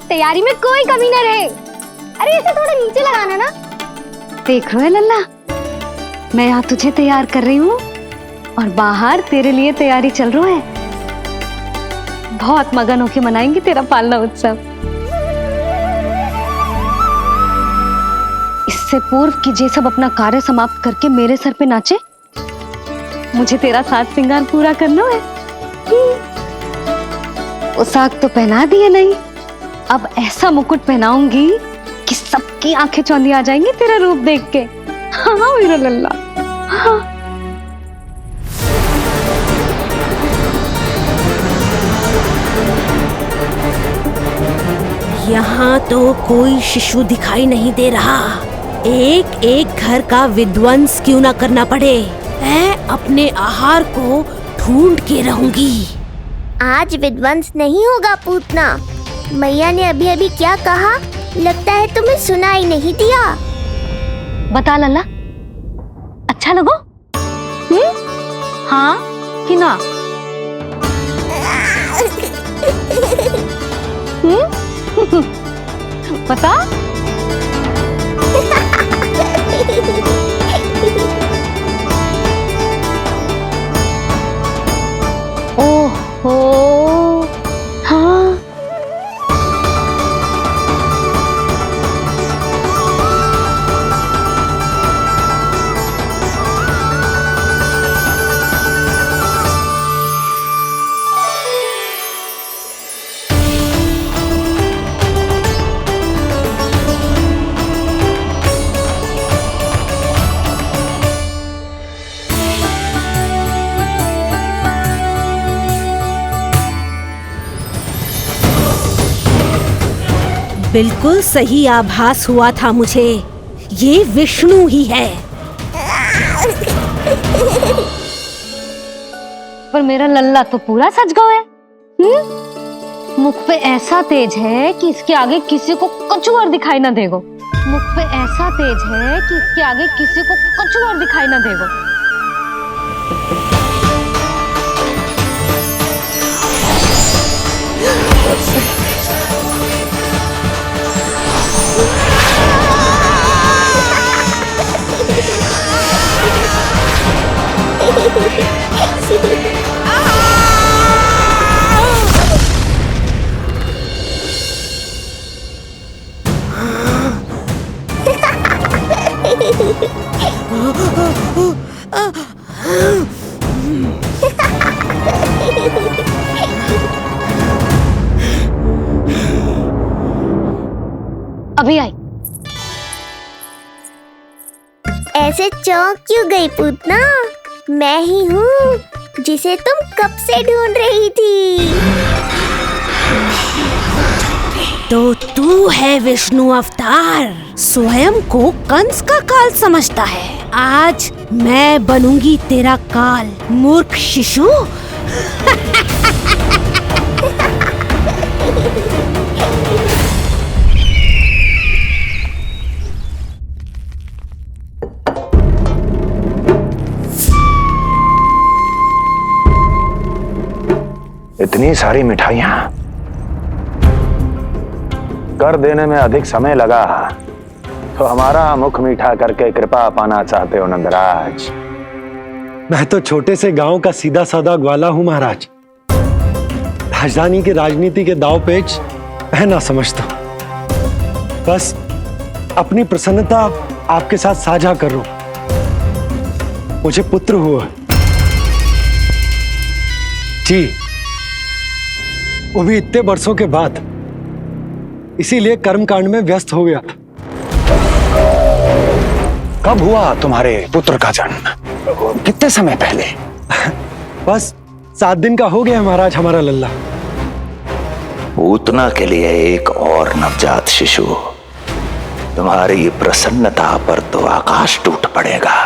तैयारी में कोई कमी न रहे। अरे इसे थोड़ा नीचे लगाना ना। देख रहे लल्ला, मैं यहाँ तुझे तैयार कर रही हूँ और बाहर तेरे लिए तैयारी चल रही है। बहुत मगन होके मनाएंगे तेरा पालना उत्सव। इससे पूर्व कि जे सब अपना कार्य समाप्त करके मेरे सर पे नाचे, मुझे तेरा साज श्रृंगार पूरा करना है। पोशाक तो पहना दिए नहीं, अब ऐसा मुकुट पहनाऊंगी कि सबकी आंखें चौंधी आ जाएंगी तेरा रूप देख के। हाँ मेरा लल्ला, हाँ। यहाँ तो कोई शिशु दिखाई नहीं दे रहा। एक एक घर का विध्वंस क्यों ना करना पड़े, मैं अपने आहार को ढूंढ के रहूंगी। आज विध्वंस नहीं होगा पूतना। मैया ने अभी अभी क्या कहा, लगता है तुम्हें सुनाई नहीं दिया। बता लल्ला, अच्छा लगो? हाँ कि ना? बता। ओहो, हाँ। बिल्कुल सही आभास हुआ था मुझे, ये विष्णु ही है। पर मेरा लल्ला तो पूरा सज गया है। मुख पे ऐसा तेज है कि इसके आगे किसी को कछु और दिखाई ना देगो। मुख पे ऐसा तेज है कि इसके आगे किसी को कछु और दिखाई ना देगो। अभी आई। ऐसे चौंक क्यों गई पूतना? मैं ही हूँ जिसे तुम कब से ढूंढ रही थी। तो तू है विष्णु अवतार, स्वयं को कंस का काल समझता है। आज मैं बनूंगी तेरा काल, मूर्ख शिशु। इतनी सारी मिठाइयां कर देने में अधिक समय लगा तो हमारा मुख मीठा करके कृपा पाना चाहते हो नंदराज? मैं तो छोटे से गांव का सीधा साधा ग्वाला हूं महाराज। राजधानी की राजनीति के दाव पेच मैं ना समझता। बस अपनी प्रसन्नता आपके साथ साझा कर रहा हूं। मुझे पुत्र हुआ जी, वो भी इतने वर्षों के बाद। इसीलिए कर्मकांड में व्यस्त हो गया। कब हुआ तुम्हारे पुत्र का जन्म? कितने समय पहले? बस 7 दिन का हो गया महाराज हमारा लल्ला। पूतना के लिए एक और नवजात शिशु, तुम्हारी प्रसन्नता पर तो आकाश टूट पड़ेगा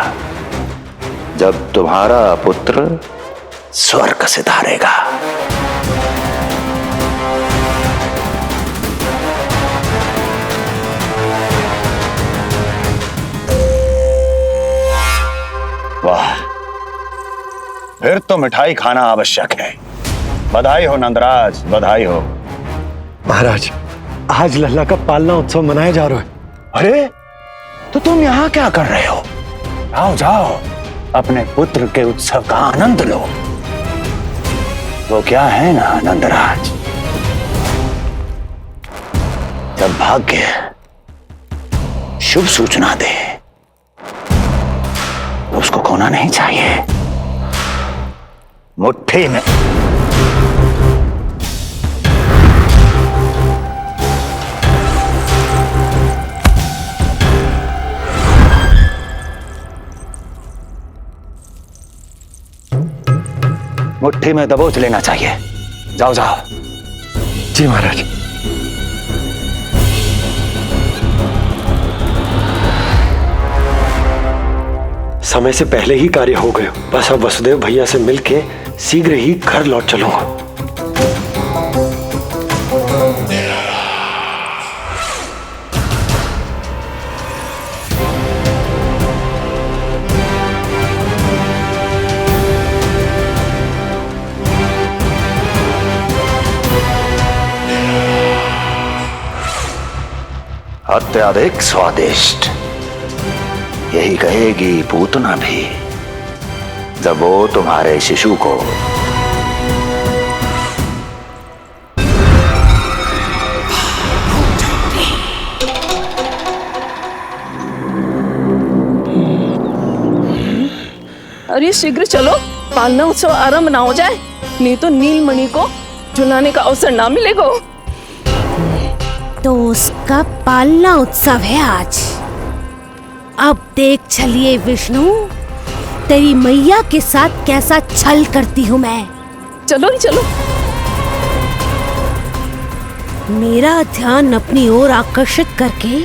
जब तुम्हारा पुत्र स्वर्ग सिधारेगा। वाह, फिर तो मिठाई खाना आवश्यक है। बधाई हो नंदराज, बधाई हो। महाराज, आज लल्ला का पालना उत्सव मनाया जा रहा है। अरे, तो तुम यहाँ क्या कर रहे हो? जाओ जाओ, अपने पुत्र के उत्सव का आनंद लो। वो क्या है ना नंदराज, जब भाग्य शुभ सूचना दे तो उसको खोना नहीं चाहिए। मुट्ठी में दबोच लेना चाहिए। जाओ जाओ। जी महाराज। समय से पहले ही कार्य हो गए। बस अब वसुदेव भैया से मिलके शीघ्र ही घर लौट चलूंगा। अत्यधिक स्वादिष्ट, यही कहेगी पूतना भी जब वो तुम्हारे शिशु को अरे शीघ्र चलो, पालना उत्सव आरंभ ना हो जाए, नहीं तो नीलमणि को झुलाने का अवसर ना मिलेगा। तो उसका पालना उत्सव है आज। अब देख चलिए विष्णु, तेरी मैया के साथ कैसा छल करती हूँ मैं। चलो नहीं चलो। मेरा ध्यान अपनी ओर आकर्षित करके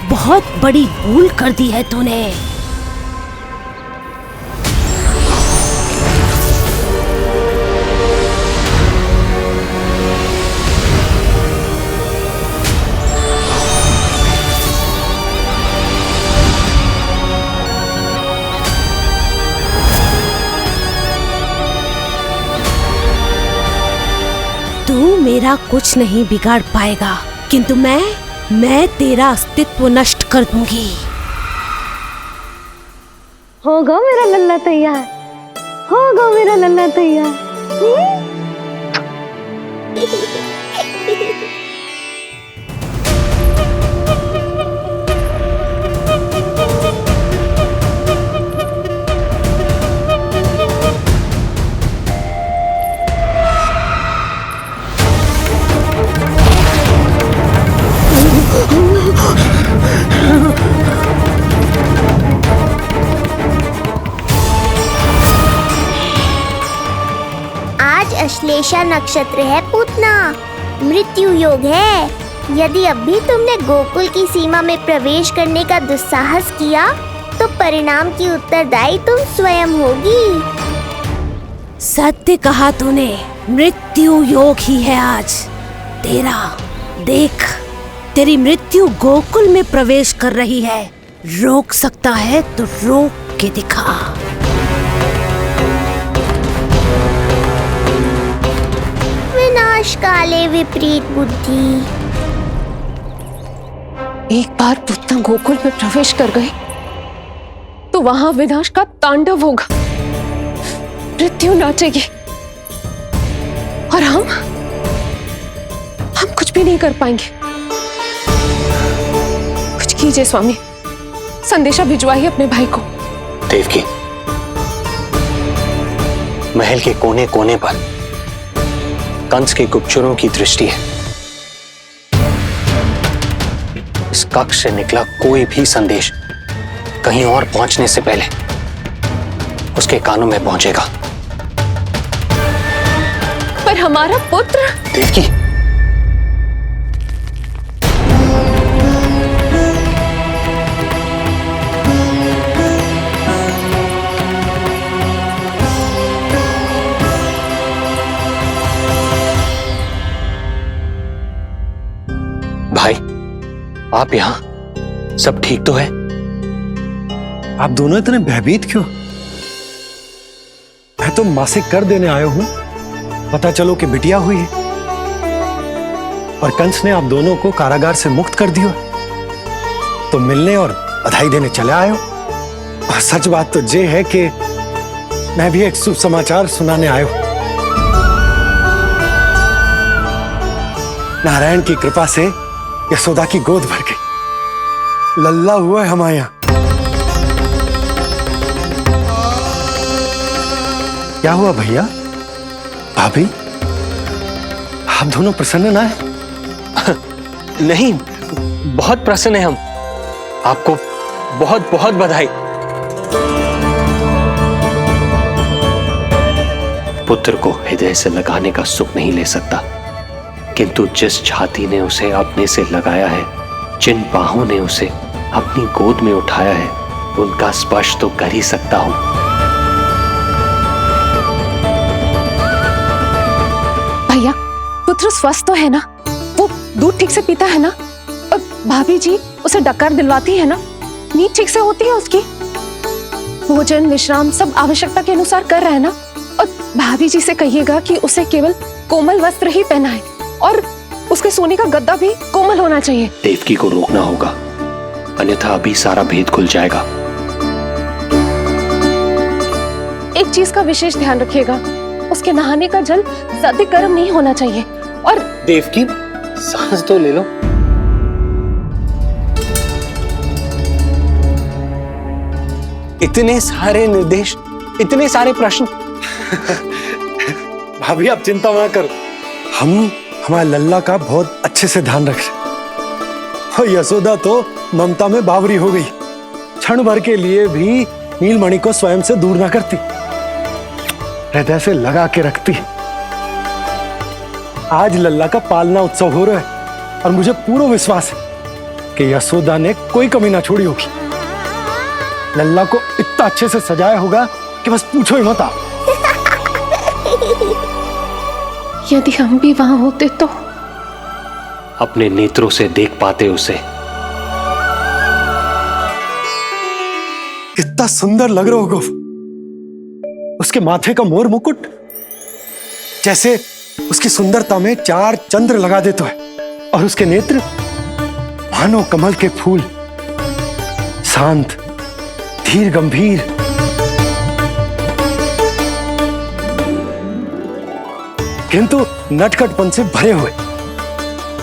बहुत बड़ी भूल कर दी है तूने। तू मेरा कुछ नहीं बिगाड़ पाएगा, किंतु मैं तेरा अस्तित्व नष्ट कर दूंगी। होगा मेरा लल्ला तैयार, होगा मेरा लल्ला तैयार। आज अश्लेषा नक्षत्र है पूतना, मृत्यु योग है। यदि अब भी तुमने गोकुल की सीमा में प्रवेश करने का दुस्साहस किया तो परिणाम की उत्तरदायी तुम स्वयं होगी। सत्य कहा तूने, मृत्यु योग ही है आज तेरा। देख, तेरी मृत्यु गोकुल में प्रवेश कर रही है। रोक सकता है तो रोक के दिखा। विनाश काले विपरीत बुद्धि। एक बार पूतना गोकुल में प्रवेश कर गए तो वहां विनाश का तांडव होगा, मृत्यु नाचेगी और हम कुछ भी नहीं कर पाएंगे। कुछ कीजिए स्वामी, संदेशा भिजवाइए अपने भाई को। देवकी, महल के कोने कोने पर कंस के गुप्तचरों की दृष्टि है। इस कक्ष से निकला कोई भी संदेश कहीं और पहुंचने से पहले उसके कानों में पहुंचेगा। पर हमारा पुत्र देवकी, भाई आप यहाँ सब ठीक तो है? आप दोनों इतने भयभीत क्यों? मैं तो मासिक कर देने आया हूं, पता चलो कि बिटिया हुई है और कंस ने आप दोनों को कारागार से मुक्त कर दिया, तो मिलने और बधाई देने चले आए हो। और सच बात तो ये है कि मैं भी एक शुभ समाचार सुनाने आया हूं। नारायण की कृपा से यशोदा की गोद भर गई, लल्ला हुआ है हमारे यहां। क्या हुआ भैया, भाभी, आप दोनों प्रसन्न ना है? नहीं, बहुत प्रसन्न है हम। आपको बहुत बहुत बधाई। पुत्र को हृदय से लगाने का सुख नहीं ले सकता, किंतु जिस छाती ने उसे अपने से लगाया है, जिन बाहों ने उसे अपनी गोद में उठाया है, उनका स्पर्श तो कर ही सकता हूं। भैया, पुत्र स्वस्थ तो है ना? वो दूध ठीक से पीता है ना? और भाभी जी उसे डकार दिलवाती है ना? नींद ठीक से होती है उसकी? भोजन विश्राम सब आवश्यकता के अनुसार कर रहा है ना? और भाभी जी से कहिएगा कि उसे केवल कोमल वस्त्र ही पहनाए और उसके सोने का गद्दा भी कोमल होना चाहिए। देवकी को रोकना होगा, अन्यथा अभी सारा भेद खुल जाएगा। एक चीज का विशेष ध्यान रखिएगा, उसके नहाने का जल ज्यादा गर्म नहीं होना चाहिए। और देवकी, सांस तो ले लो। इतने सारे निर्देश, इतने सारे प्रश्न। भाभी आप चिंता ना करो, हम हमारे लल्ला का बहुत अच्छे से ध्यान रख रहे। और यशोदा तो ममता में बावरी हो गई, क्षण भर के लिए भी नीलमणि को स्वयं से दूर ना करती, हृदय से लगा के रखती। आज लल्ला का पालना उत्सव हो रहा है और मुझे पूरा विश्वास है कि यशोदा ने कोई कमी ना छोड़ी होगी। लल्ला को इतना अच्छे से सजाया होगा कि बस पूछो ही मत आप। यदि हम भी वहां होते तो? अपने नेत्रों से देख पाते उसे। कितना सुंदर लग रहा होगा उसके माथे का मोर मुकुट, जैसे उसकी सुंदरता में 4 चंद्र लगा देता है, और उसके नेत्र मानो कमल के फूल, शांत धीर गंभीर। किंतु नटखटपन से भरे हुए,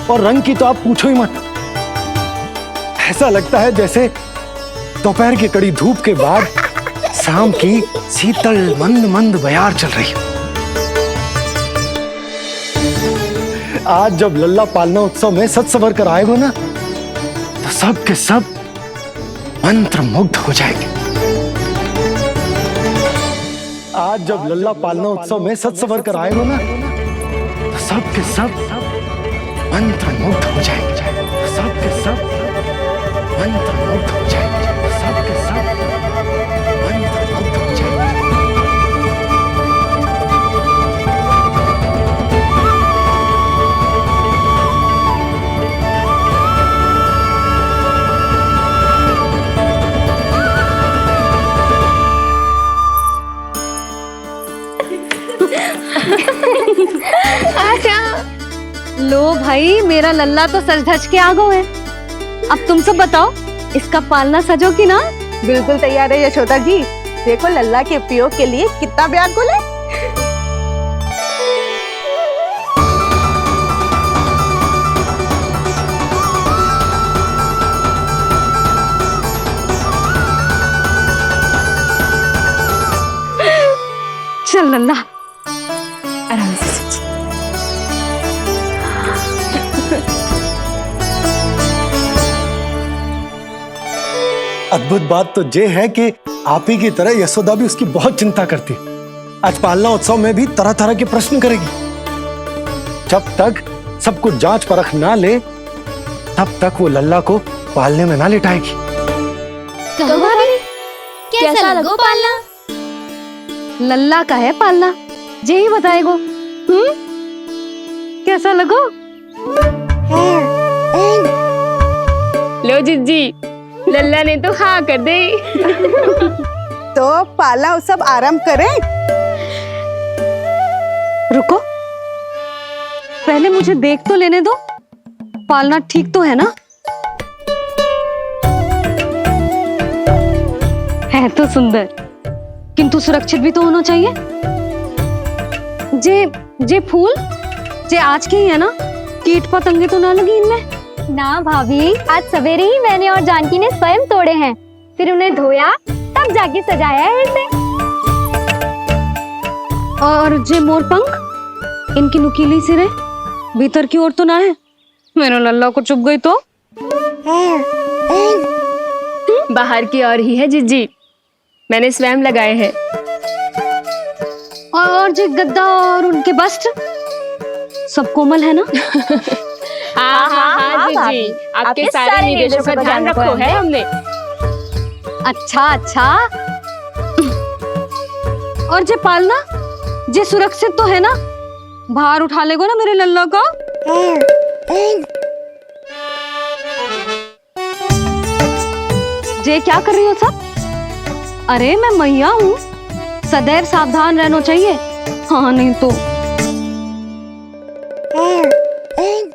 और रंग की तो आप पूछो ही मत। ऐसा लगता है जैसे दोपहर की कड़ी धूप के बाद शाम की शीतल मंद मंद बयार चल रही है। आज जब लल्ला पालना उत्सव में सज सवर कर आएगा ना, तो सब के सब मंत्र मुग्ध हो जाएंगे। आज जब लल्ला पालना उत्सव में सज सवर कर आएगा ना, तो सब के सब मंत्र मुग्ध हो जाएंगे। सब के सब मंत्र मुग्ध हो जाएंगे। सब के सब मंत्र मुग्ध हो जाएंगे। लो भाई, मेरा लल्ला तो सज धज के आ गए है। अब तुम सब बताओ, इसका पालना सजो कि ना? बिल्कुल तैयार है यशोदा जी। देखो लल्ला के उपयोग के लिए कितना व्याकुल है। चल लल्ला, आराम से। अद्भुत बात तो ये है कि आप ही की तरह यशोदा भी उसकी बहुत चिंता करती। आज पालना उत्सव में भी तरह तरह के प्रश्न करेगी। जब तक सब कुछ जांच परख ना ले तब तक वो लल्ला को पालने में ना लिटाएगी। कैसा लगो पालना? लल्ला का है पालना, जे ही बताएगो। कैसा लगो? लो जिज्जी, लल्ला ने तो हाँ कर दे। तो पाला उत्सव आराम करे। रुको, पहले मुझे देख तो लेने दो, पालना ठीक तो है ना? है तो सुंदर, किंतु सुरक्षित भी तो होना चाहिए। जे फूल जे आज के ही है ना, कीट पतंगे तो ना लगी इनमें? ना भाभी, आज सवेरे ही मैंने और जानकी ने स्वयं तोड़े हैं, फिर उन्हें धोया तब जाके सजाया है इसे। और जे मोर पंख, इनकी नुकीली सिरे भीतर की ओर तो ना है? मेरा लल्ला को चुभ गई तो? बाहर की ओर ही है जिज्जी, मैंने स्वयं लगाए हैं। और जे गद्दा और उनके बस्ट सब कोमल है ना? हाँ जिज्जी, आपके सारे निर्देशों का ध्यान रखो है हमने। अच्छा। और जे पालना, जे सुरक्षित तो है ना? बाहर उठा लेगो ना मेरे लल्ला को? जे क्या कर रही हो सब? अरे मैं मैया हूँ, सदैव सावधान रहना चाहिए। हाँ नहीं तो।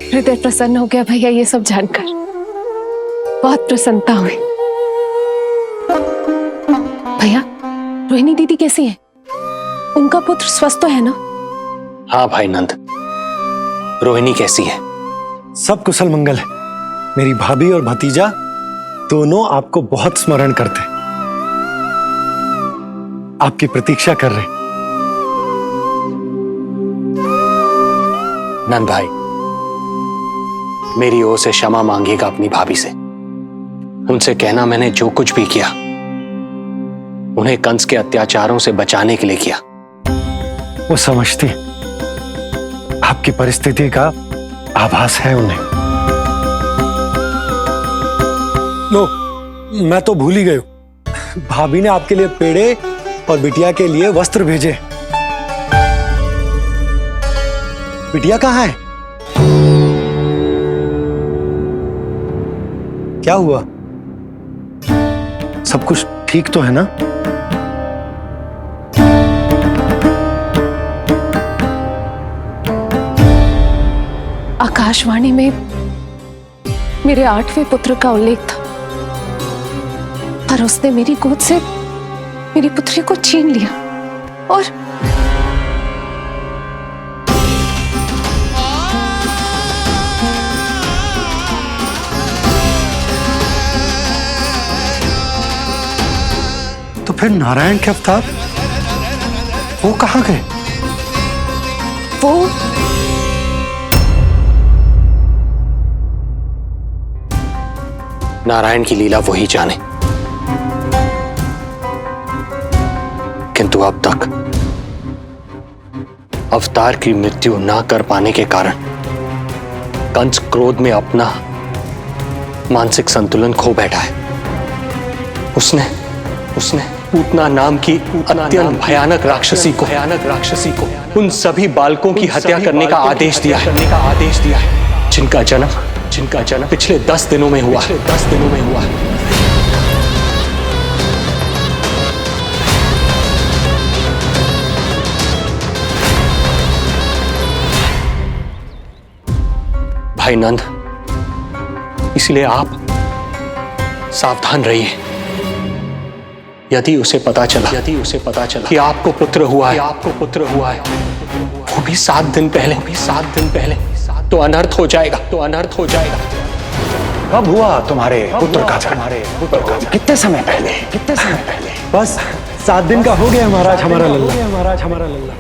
हृदय प्रसन्न हो गया भैया ये सब जानकर, बहुत प्रसन्नता हुई। भैया, रोहिणी दीदी कैसी है? उनका पुत्र स्वस्थ तो है ना? हाँ भाई नंद, रोहिणी कैसी है? सब कुशल मंगल है। मेरी भाभी और भतीजा दोनों आपको बहुत स्मरण करते, आपकी प्रतीक्षा कर रहे। नंद भाई, मेरी ओर से क्षमा मांगिएगा अपनी भाभी से। उनसे कहना मैंने जो कुछ भी किया उन्हें कंस के अत्याचारों से बचाने के लिए किया। वो समझती, आपकी परिस्थिति का आभास है उन्हें। लो, मैं तो भूल ही गई हूं, भाभी ने आपके लिए पेड़े और बिटिया के लिए वस्त्र भेजे। बिटिया कहाँ है? क्या हुआ? सब कुछ ठीक तो है ना? आकाशवाणी में मेरे 8वें पुत्र का उल्लेख था, पर उसने मेरी गोद से मेरी पुत्री को छीन लिया और तो फिर नारायण के अवतार वो कहाँ गए? वो नारायण की लीला वही जाने, किंतु अब तक अवतार की मृत्यु ना कर पाने के कारण कंस क्रोध में अपना मानसिक संतुलन खो बैठा है। उसने पूतना नाम की अत्यंत भयानक राक्षसी को उन सभी बालकों की हत्या करने का आदेश दिया है, जिनका जन्म पिछले 10 दिनों में हुआ। भाई नंद, इसलिए आप सावधान रहिए। यदि उसे पता चला कि आपको पुत्र हुआ है, वो भी 7 दिन पहले, तो अनर्थ हो जाएगा। कब हुआ तुम्हारे पुत्र का जन्म? कितने समय पहले? बस 7 दिन का हो गया महाराज हमारा लल्ला।